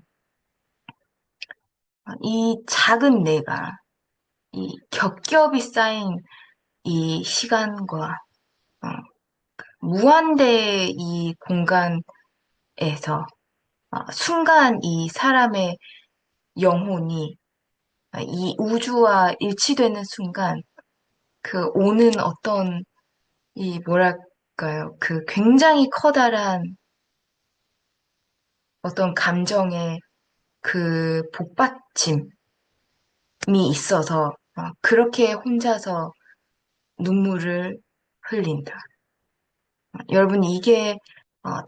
이 작은 내가, 이 겹겹이 쌓인 이 시간과 어, 무한대 이 공간에서 순간 이 사람의 영혼이 이 우주와 일치되는 순간 그 오는 어떤 이 뭐랄까요? 그 굉장히 커다란 어떤 감정의 그 복받침이 있어서 그렇게 혼자서 눈물을 흘린다. 여러분 이게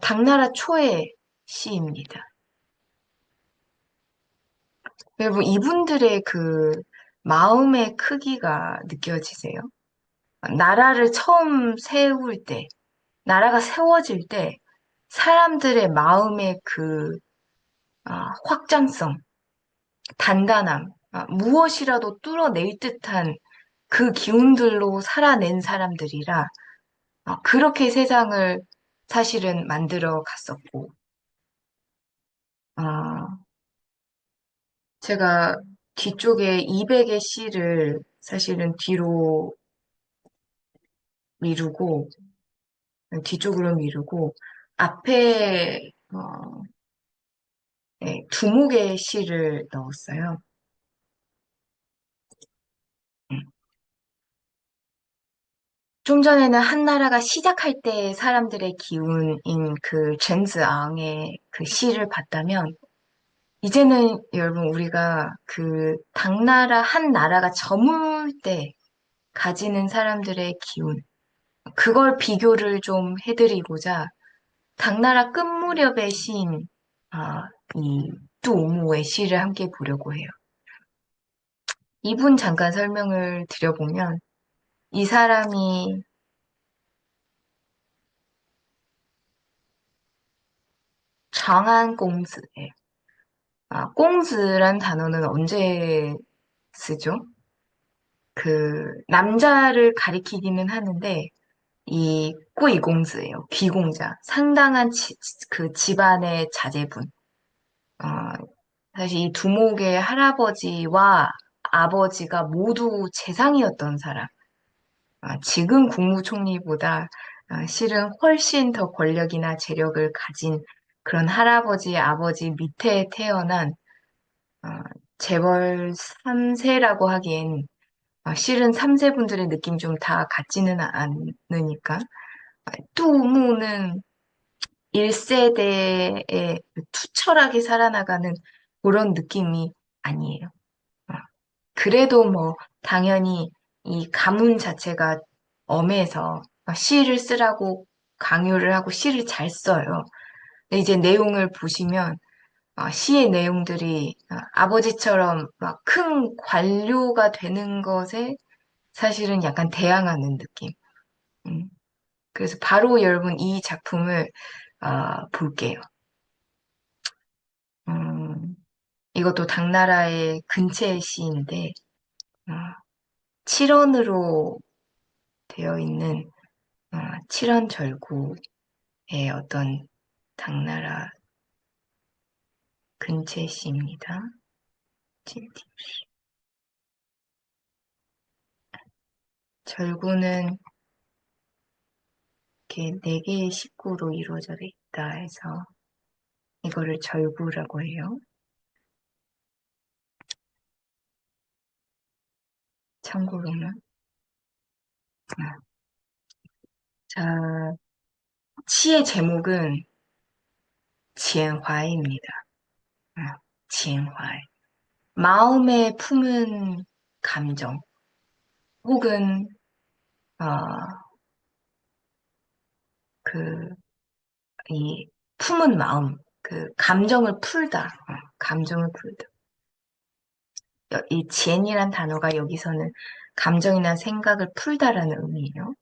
당나라 초의 시입니다. 여러분 이분들의 그 마음의 크기가 느껴지세요? 나라를 처음 세울 때, 나라가 세워질 때 사람들의 마음의 그 확장성, 단단함, 무엇이라도 뚫어낼 듯한 그 기운들로 살아낸 사람들이라 그렇게 세상을 사실은 만들어 갔었고, 어, 제가 뒤쪽에 200의 시를 사실은 뒤로 미루고, 뒤쪽으로 미루고, 앞에 네, 두목의 시를 넣었어요. 음. 좀 전에는 한나라가 시작할 때 사람들의 기운인 그 젠즈앙의 그 시를 봤다면, 이제는 여러분 우리가 그 당나라 한 나라가 저물 때 가지는 사람들의 기운, 그걸 비교를 좀 해드리고자 당나라 끝 무렵의 시인, 이 뚜오무의 시를 함께 보려고 해요. 이분 잠깐 설명을 드려보면 이 사람이 장안공즈예요. 꽁즈란 단어는 언제 쓰죠? 그 남자를 가리키기는 하는데 이 꾸이공즈예요. 귀공자. 상당한 그 집안의 자제분. 어, 사실 이 두목의 할아버지와 아버지가 모두 재상이었던 사람. 지금 국무총리보다 실은 훨씬 더 권력이나 재력을 가진 그런 할아버지, 아버지 밑에 태어난 어, 재벌 3세라고 하기엔 실은 3세 분들의 느낌 좀 다 같지는 않으니까 뚜무는 1세대에 투철하게 살아나가는 그런 느낌이 아니에요. 어, 그래도 뭐 당연히 이 가문 자체가 엄해서 시를 쓰라고 강요를 하고 시를 잘 써요. 근데 이제 내용을 보시면 시의 내용들이 아버지처럼 막 큰 관료가 되는 것에 사실은 약간 대항하는 느낌. 음. 그래서 바로 여러분 이 작품을 볼게요. 음, 이것도 당나라의 근체 시인데 어, 7원으로 되어 있는 칠원절구의 어떤 당나라 근체 시입니다. 절구는 이렇게 네 개의 식구로 이루어져 있다 해서 이거를 절구라고 해요. 참고로는. 자, 시의 제목은 지엔화입니다. 지엔화. 마음에 품은 감정 혹은 어, 그, 이 품은 마음, 그 감정을 풀다, 감정을 풀다. 이 지엔이란 단어가 여기서는 감정이나 생각을 풀다라는 의미예요.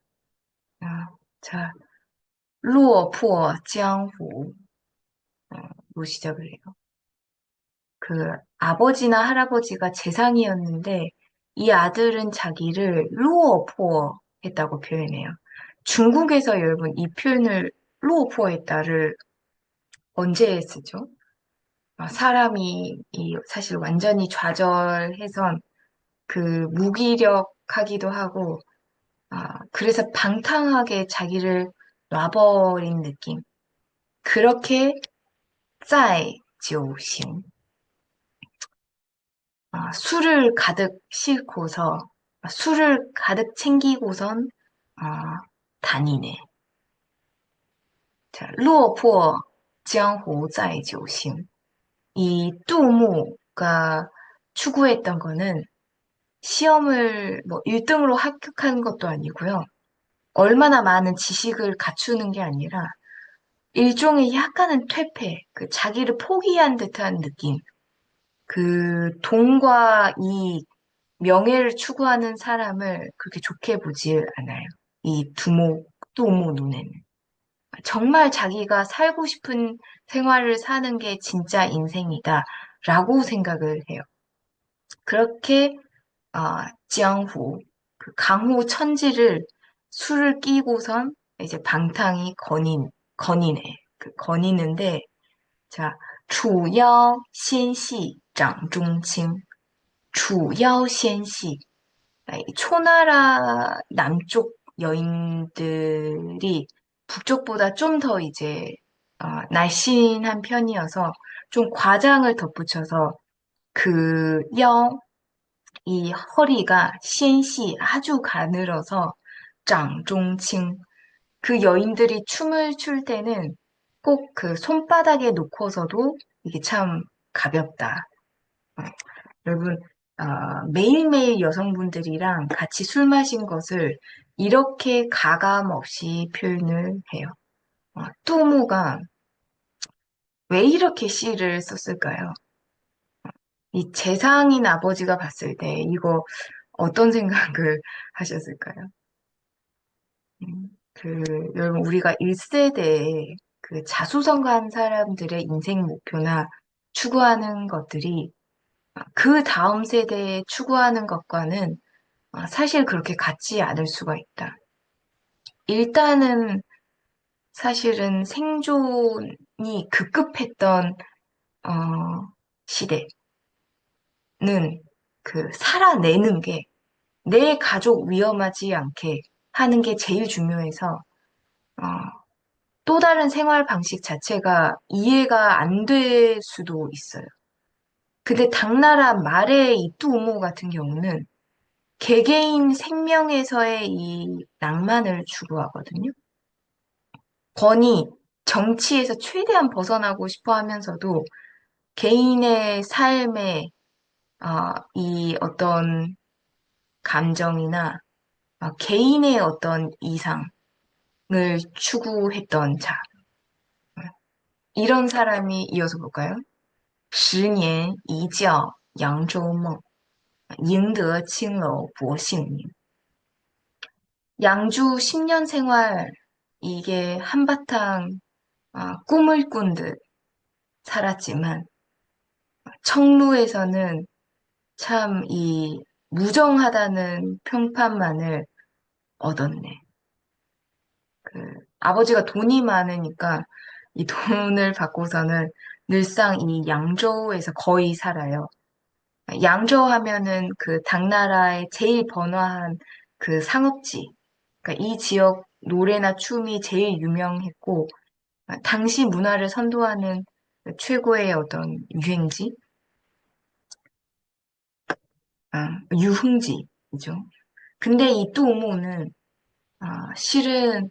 자, 루어, 푸어, 江湖, 로 시작을 해요. 그 아버지나 할아버지가 재상이었는데 이 아들은 자기를 루어, 푸어 했다고 표현해요. 중국에서 여러분 이 표현을 루어, 푸어 했다를 언제 쓰죠? 사람이 사실 완전히 좌절해선 그 무기력하기도 하고, 그래서 방탕하게 자기를 놔버린 느낌. 그렇게 在酒行. 술을 가득 싣고서, 술을 가득 챙기고선, 다니네. 자, 落魄江湖在酒行. 이 뚜무가 추구했던 거는 시험을 뭐 1등으로 합격하는 것도 아니고요. 얼마나 많은 지식을 갖추는 게 아니라 일종의 약간은 퇴폐, 그 자기를 포기한 듯한 느낌. 그 돈과 이 명예를 추구하는 사람을 그렇게 좋게 보지 않아요. 이 두모 눈에는. 정말 자기가 살고 싶은 생활을 사는 게 진짜 인생이다. 라고 생각을 해요. 그렇게,江湖, 그 강호 천지를 술을 끼고선 이제 방탕이 거니네. 그 거니는데, 자, 楚腰纤细掌中轻. 楚腰纤细. 초나라 남쪽 여인들이 북쪽보다 좀 더 이제 날씬한 편이어서 좀 과장을 덧붙여서 그 이 허리가纤시 아주 가늘어서 장중칭 그 여인들이 춤을 출 때는 꼭 그 손바닥에 놓고서도 이게 참 가볍다. 어, 여러분, 매일매일 여성분들이랑 같이 술 마신 것을 이렇게 가감 없이 표현을 해요. 뚜무가 왜 이렇게 시를 썼을까요? 이 재상인 아버지가 봤을 때 이거 어떤 생각을 하셨을까요? 여러분, 우리가 1세대에 그 자수성가한 사람들의 인생 목표나 추구하는 것들이 그 다음 세대에 추구하는 것과는 사실 그렇게 같지 않을 수가 있다. 일단은 사실은 생존이 급급했던 어, 시대는 그 살아내는 게 내 가족 위험하지 않게 하는 게 제일 중요해서 어, 또 다른 생활 방식 자체가 이해가 안 될 수도 있어요. 근데 당나라 말의 이 뚜우모 같은 경우는 개개인 생명에서의 이 낭만을 추구하거든요. 권위, 정치에서 최대한 벗어나고 싶어 하면서도 개인의 삶에 이 어떤 감정이나 개인의 어떤 이상을 추구했던 자. 이런 사람이 이어서 볼까요? 10年一觉扬州梦, 赢得青楼薄幸名. 양주 10년 생활, 이게 한바탕 꿈을 꾼 듯 살았지만, 청루에서는 참 이 무정하다는 평판만을 얻었네. 아버지가 돈이 많으니까 이 돈을 받고서는 늘상 이 양州에서 거의 살아요. 양州하면은 그 당나라의 제일 번화한 그 상업지. 그러니까 이 지역 노래나 춤이 제일 유명했고, 당시 문화를 선도하는 최고의 어떤 유행지, 유흥지이죠. 근데 이 뚜오모는 실은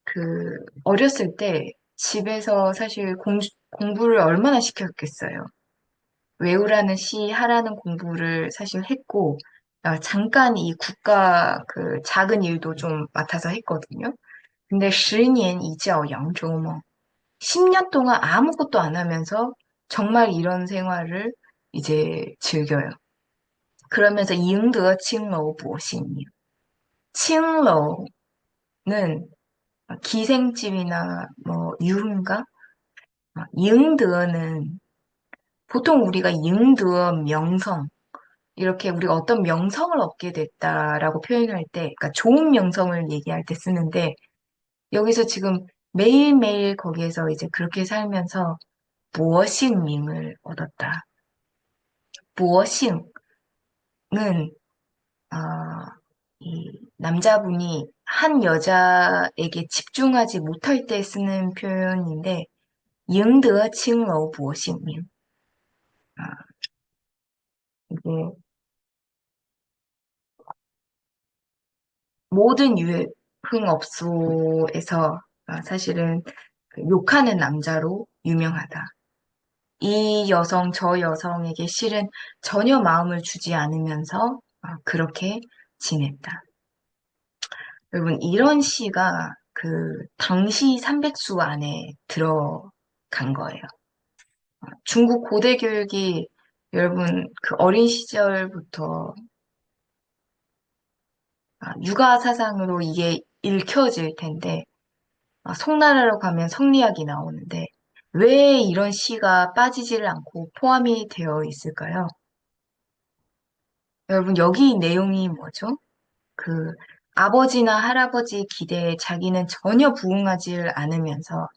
그 어렸을 때 집에서 사실 공부를 얼마나 시켰겠어요. 외우라는 시 하라는 공부를 사실 했고, 잠깐 이 국가 그 작은 일도 좀 맡아서 했거든요. 근데 10년 이지어 양조모 10년 동안 아무것도 안 하면서 정말 이런 생활을 이제 즐겨요. 그러면서 이응더 칭러우 보시니. 칭러우는 기생집이나 뭐 유흥가? 이응더는 보통 우리가 이응더 명성 이렇게 우리가 어떤 명성을 얻게 됐다라고 표현할 때, 그러니까 좋은 명성을 얘기할 때 쓰는데, 여기서 지금 매일매일 거기에서 이제 그렇게 살면서 무엇싱명을 얻었다. 무엇싱은 이 남자분이 한 여자에게 집중하지 못할 때 쓰는 표현인데, 赢得青楼薄幸命. 아, 이게 모든 유흥업소에서 사실은 그 욕하는 남자로 유명하다. 이 여성, 저 여성에게 실은 전혀 마음을 주지 않으면서 그렇게 지냈다. 여러분, 이런 시가 그 당시 삼백수 안에 들어간 거예요. 중국 고대 교육이 여러분 그 어린 시절부터 육아 사상으로 이게 읽혀질 텐데 송나라로 가면 성리학이 나오는데 왜 이런 시가 빠지지를 않고 포함이 되어 있을까요? 여러분 여기 내용이 뭐죠? 그 아버지나 할아버지 기대에 자기는 전혀 부응하지 않으면서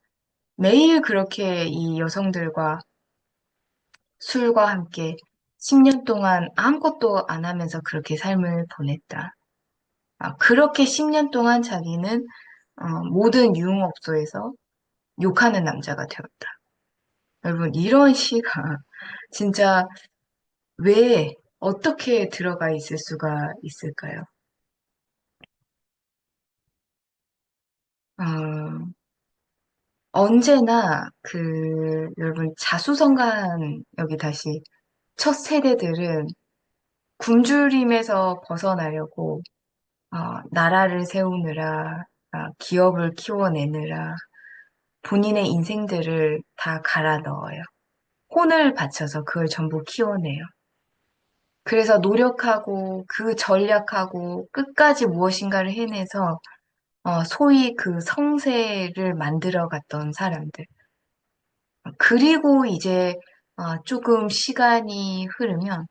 매일 그렇게 이 여성들과 술과 함께 10년 동안 아무것도 안 하면서 그렇게 삶을 보냈다. 그렇게 10년 동안 자기는 모든 유흥업소에서 욕하는 남자가 되었다. 여러분, 이런 시가 진짜 왜, 어떻게 들어가 있을 수가 있을까요? 어, 언제나 여러분, 자수성가한, 여기 다시, 첫 세대들은 굶주림에서 벗어나려고, 나라를 세우느라, 기업을 키워내느라, 본인의 인생들을 다 갈아 넣어요. 혼을 바쳐서 그걸 전부 키워내요. 그래서 노력하고 그 전략하고 끝까지 무엇인가를 해내서 소위 그 성세를 만들어 갔던 사람들. 그리고 이제 조금 시간이 흐르면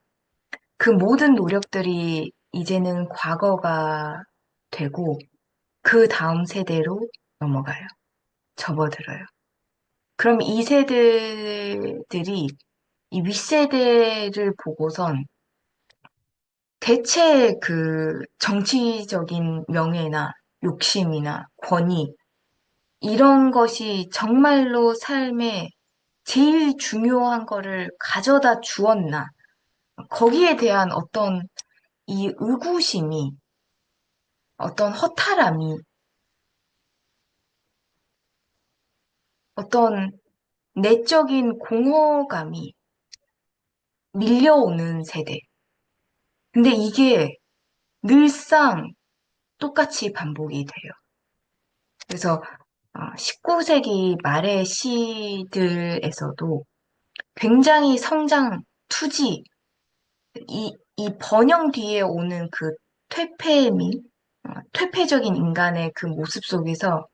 그 모든 노력들이 이제는 과거가 되고 그 다음 세대로 넘어가요. 접어들어요. 그럼 이 세대들이 이 윗세대를 보고선 대체 그 정치적인 명예나 욕심이나 권위, 이런 것이 정말로 삶에 제일 중요한 거를 가져다 주었나? 거기에 대한 어떤 이 의구심이, 어떤 허탈함이, 어떤 내적인 공허감이 밀려오는 세대. 근데 이게 늘상 똑같이 반복이 돼요. 그래서 19세기 말의 시들에서도 굉장히 성장, 투지, 이 번영 뒤에 오는 그 퇴폐미, 퇴폐적인 인간의 그 모습 속에서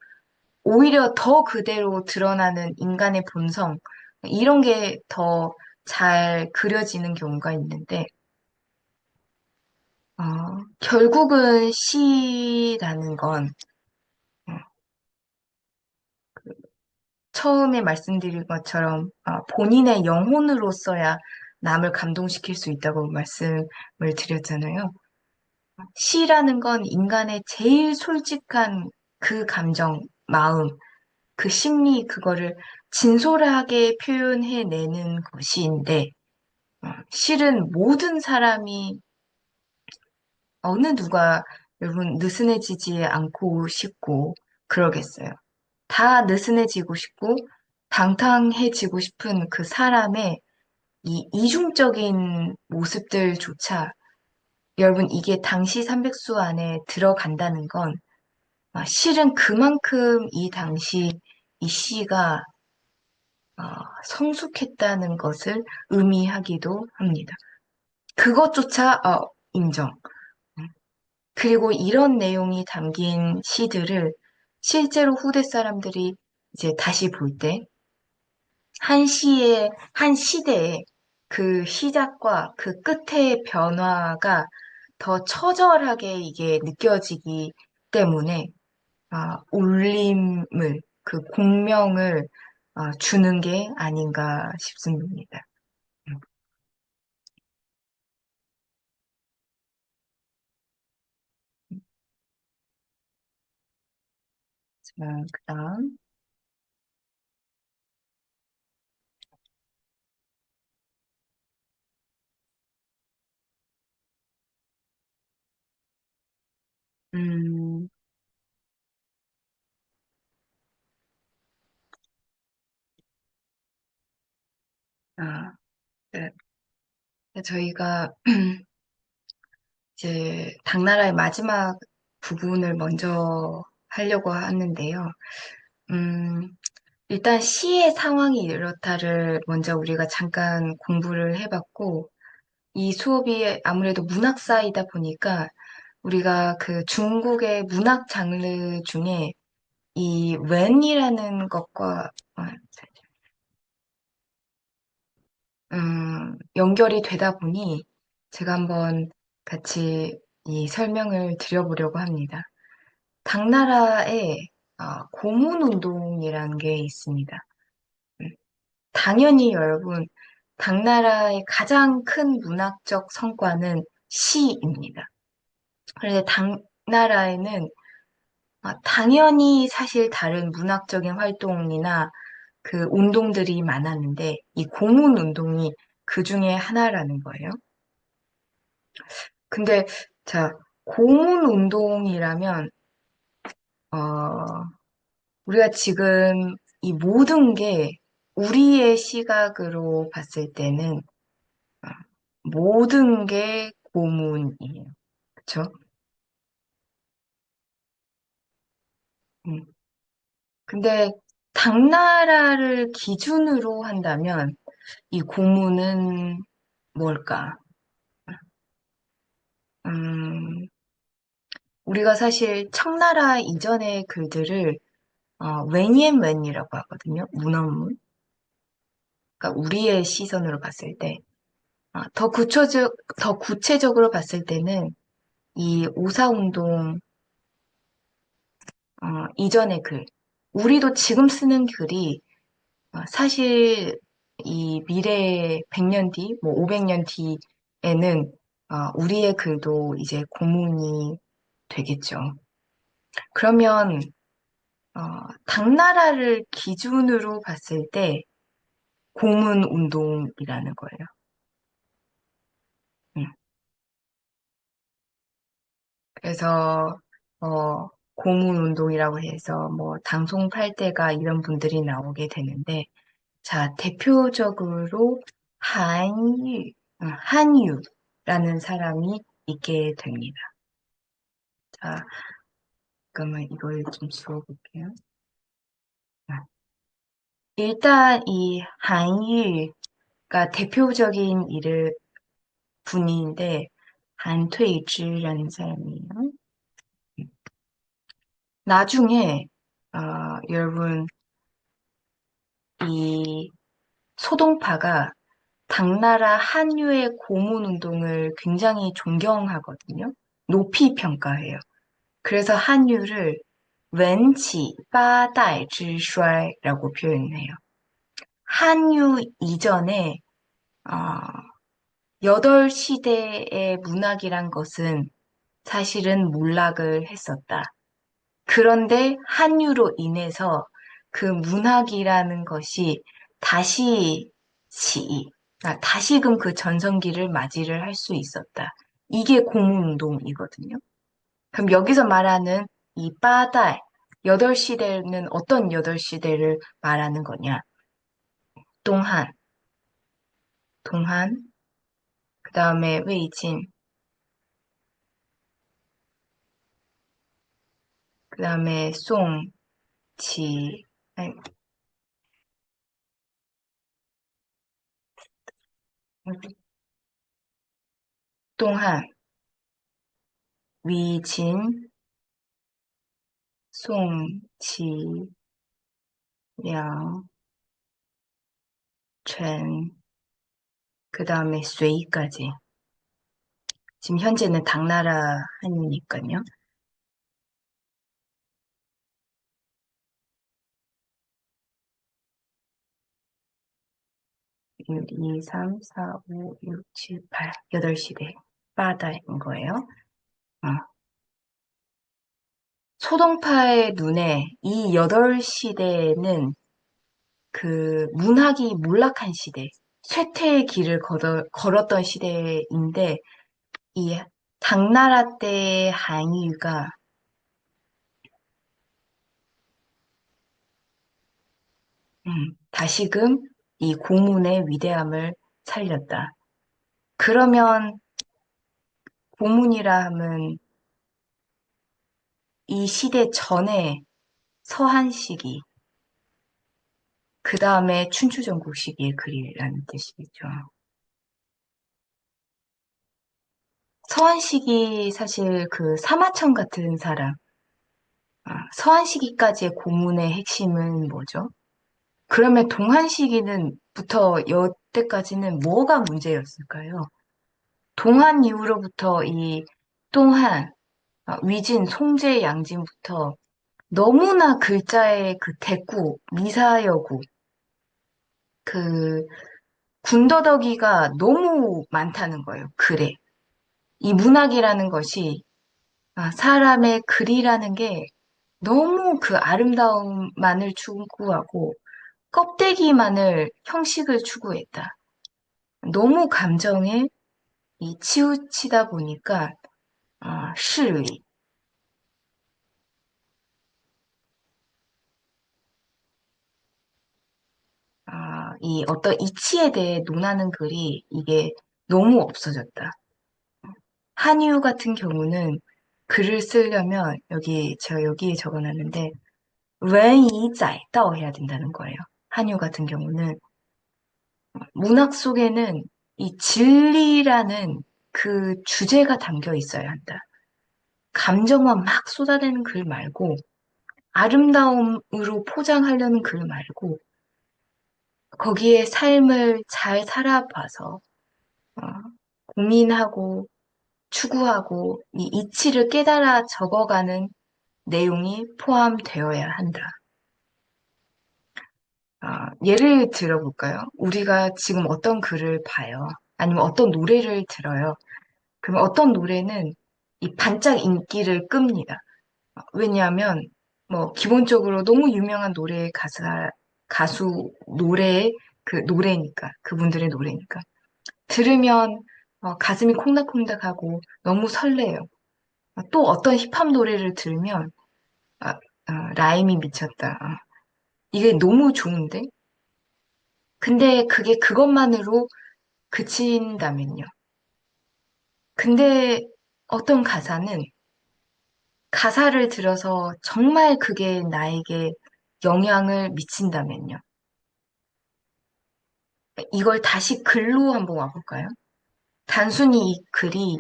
오히려 더 그대로 드러나는 인간의 본성, 이런 게 더 잘 그려지는 경우가 있는데, 결국은 시라는 건, 어, 처음에 말씀드린 것처럼 본인의 영혼으로 써야 남을 감동시킬 수 있다고 말씀을 드렸잖아요. 시라는 건 인간의 제일 솔직한 그 감정, 마음, 그 심리, 그거를 진솔하게 표현해내는 것인데, 실은 모든 사람이 어느 누가 여러분 느슨해지지 않고 싶고 그러겠어요. 다 느슨해지고 싶고 방탕해지고 싶은 그 사람의 이 이중적인 모습들조차 여러분 이게 당시 삼백수 안에 들어간다는 건 실은 그만큼 이 당시 이 시가 성숙했다는 것을 의미하기도 합니다. 그것조차 인정. 그리고 이런 내용이 담긴 시들을 실제로 후대 사람들이 이제 다시 볼 때, 한 시대의 그 시작과 그 끝의 변화가 더 처절하게 이게 느껴지기 때문에, 울림을, 그 공명을 주는 게 아닌가 싶습니다. 자, 그다음, 음, 아, 네. 저희가 이제 당나라의 마지막 부분을 먼저 하려고 하는데요. 음, 일단 시의 상황이 이렇다를 먼저 우리가 잠깐 공부를 해봤고, 이 수업이 아무래도 문학사이다 보니까 우리가 그 중국의 문학 장르 중에 이 웬이라는 것과 연결이 되다 보니 제가 한번 같이 이 설명을 드려보려고 합니다. 당나라에 고문운동이라는 게 있습니다. 음, 당연히 여러분, 당나라의 가장 큰 문학적 성과는 시입니다. 그런데 당나라에는 당연히 사실 다른 문학적인 활동이나 그 운동들이 많았는데 이 고문운동이 그 중에 하나라는 거예요. 근데 자, 고문운동이라면 우리가 지금 이 모든 게 우리의 시각으로 봤을 때는 어, 모든 게 고문이에요. 그쵸? 음. 근데 당나라를 기준으로 한다면 이 고문은 뭘까? 음, 우리가 사실 청나라 이전의 글들을 웬이앤웬이라고 하거든요. 문어문. 그러니까 우리의 시선으로 봤을 때. 더 구체적으로 봤을 때는 이 오사운동 이전의 글. 우리도 지금 쓰는 글이 사실 이 미래 100년 뒤, 뭐 500년 뒤에는 우리의 글도 이제 고문이 되겠죠. 그러면 어, 당나라를 기준으로 봤을 때 고문 운동이라는 거예요. 음. 그래서 고문 운동이라고 해서 뭐 당송팔대가 이런 분들이 나오게 되는데 자, 대표적으로 한유라는 사람이 있게 됩니다. 자, 그러면 이걸 좀 지워볼게요. 아, 일단 이 한유가 대표적인 분인데 한퇴이즈라는 사람이에요. 나중에 여러분 이 소동파가 당나라 한유의 고문 운동을 굉장히 존경하거든요. 높이 평가해요. 그래서 한유를 왠치 빠다이즈슈라고 표현해요. 한유 이전에 어, 여덟 시대의 문학이란 것은 사실은 몰락을 했었다. 그런데 한유로 인해서 그 문학이라는 것이 다시 다시금 그 전성기를 맞이를 할 수 있었다. 이게 고문운동이거든요. 그럼 여기서 말하는 이 빠달, 여덟 시대는 어떤 여덟 시대를 말하는 거냐? 동한, 동한, 그 다음에 웨이진, 그 다음에 송, 치, 아니, 동한, 위진, 송, 치, 량, chen, 그 다음에 쇠까지. 지금 현재는 당나라 한이니까요. 1, 2, 3, 4, 5, 6, 7, 8, 8시대. 바다인 거예요. 어. 소동파의 눈에 이 여덟 시대는 그 문학이 몰락한 시대, 쇠퇴의 길을 걸었던 시대인데 이 당나라 때의 한유가 다시금 이 고문의 위대함을 살렸다. 그러면 고문이라 함은 이 시대 전에 서한 시기, 그 다음에 춘추전국 시기의 글이라는 뜻이겠죠. 서한 시기 사실 그 사마천 같은 사람, 서한 시기까지의 고문의 핵심은 뭐죠? 그러면 동한 시기는부터 여태까지는 뭐가 문제였을까요? 동한 이후로부터 이 동한, 위진, 송제, 양진부터 너무나 글자의 그 대꾸, 미사여구, 그 군더더기가 너무 많다는 거예요. 글에. 이 문학이라는 것이 사람의 글이라는 게 너무 그 아름다움만을 추구하고 껍데기만을 형식을 추구했다. 너무 감정에 이 치우치다 보니까 실리, 이 어떤 이치에 대해 논하는 글이 이게 너무 없어졌다. 한유 같은 경우는 글을 쓰려면 제가 여기에 적어놨는데 웬이자이다오 해야 된다는 거예요. 한유 같은 경우는 문학 속에는 이 진리라는 그 주제가 담겨 있어야 한다. 감정만 막 쏟아내는 글 말고 아름다움으로 포장하려는 글 말고 거기에 삶을 잘 살아봐서 어, 고민하고 추구하고 이 이치를 깨달아 적어가는 내용이 포함되어야 한다. 예를 들어볼까요? 우리가 지금 어떤 글을 봐요. 아니면 어떤 노래를 들어요. 그러면 어떤 노래는 이 반짝 인기를 끕니다. 왜냐하면 뭐 기본적으로 너무 유명한 노래 가수 노래의 그 노래니까 그분들의 노래니까 들으면 가슴이 콩닥콩닥하고 너무 설레요. 또 어떤 힙합 노래를 들으면 라임이 미쳤다. 이게 너무 좋은데? 근데 그게 그것만으로 그친다면요. 근데 어떤 가사는 가사를 들어서 정말 그게 나에게 영향을 미친다면요. 이걸 다시 글로 한번 와볼까요? 단순히 이 글이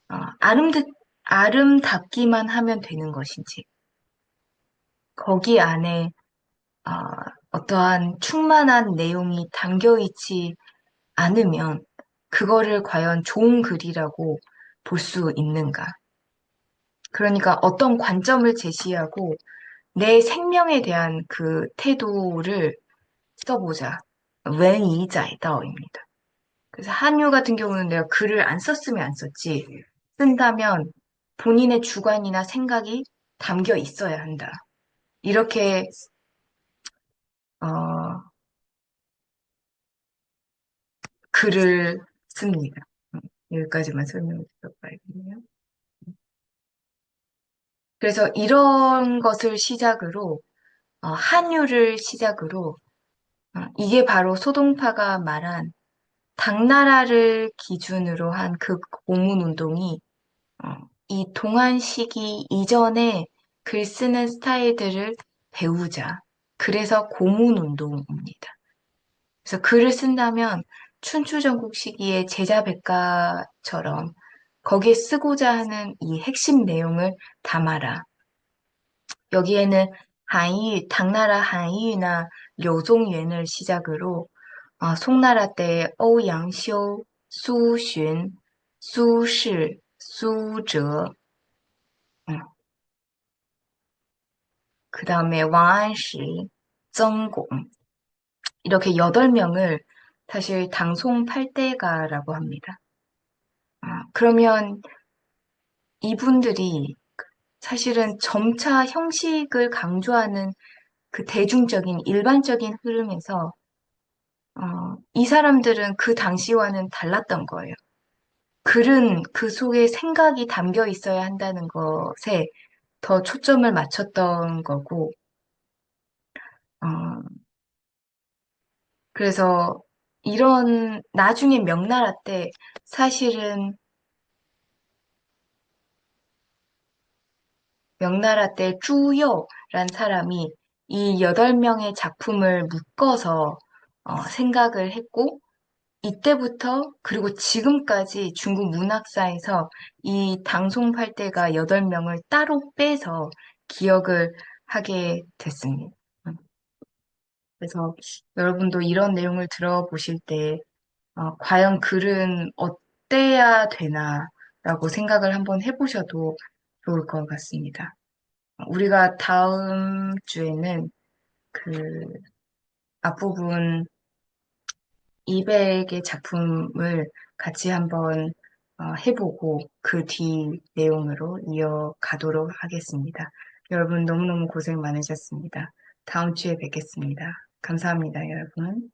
어, 아름드, 아름답기만 하면 되는 것인지, 거기 안에 어, 어떠한 충만한 내용이 담겨 있지 않으면 그거를 과연 좋은 글이라고 볼 수 있는가? 그러니까 어떤 관점을 제시하고 내 생명에 대한 그 태도를 써보자. 웬이자이다오입니다. 그래서 한유 같은 경우는 내가 글을 안 썼으면 안 썼지. 쓴다면 본인의 주관이나 생각이 담겨 있어야 한다. 이렇게 어, 글을 씁니다. 여기까지만 설명을 드려봐야겠네요. 그래서 이런 것을 시작으로 한유를 시작으로 이게 바로 소동파가 말한 당나라를 기준으로 한 그 고문 운동이 어, 이 동안 시기 이전에 글 쓰는 스타일들을 배우자. 그래서 고문 운동입니다. 그래서 글을 쓴다면 춘추전국 시기의 제자백가처럼 거기에 쓰고자 하는 이 핵심 내용을 담아라. 여기에는 당나라 한유나 려종元을 시작으로 송나라 때欧阳修, 수荀, 수시, 수저, 그 다음에 왕안시,曾巩 이렇게 8명을 사실 당송 팔대가라고 합니다. 그러면 이분들이 사실은 점차 형식을 강조하는 그 대중적인 일반적인 흐름에서 이 사람들은 그 당시와는 달랐던 거예요. 글은 그 속에 생각이 담겨 있어야 한다는 것에 더 초점을 맞췄던 거고, 어, 그래서 이런 나중에 명나라 때 사실은 명나라 때朱佑란 사람이 이 8명의 작품을 묶어서 생각을 했고, 이때부터 그리고 지금까지 중국 문학사에서 이 당송팔대가 8명을 따로 빼서 기억을 하게 됐습니다. 그래서 여러분도 이런 내용을 들어보실 때 과연 글은 어때야 되나라고 생각을 한번 해보셔도 좋을 것 같습니다. 우리가 다음 주에는 그 앞부분 200의 작품을 같이 한번 해보고 그 뒤 내용으로 이어가도록 하겠습니다. 여러분 너무너무 고생 많으셨습니다. 다음 주에 뵙겠습니다. 감사합니다, 여러분.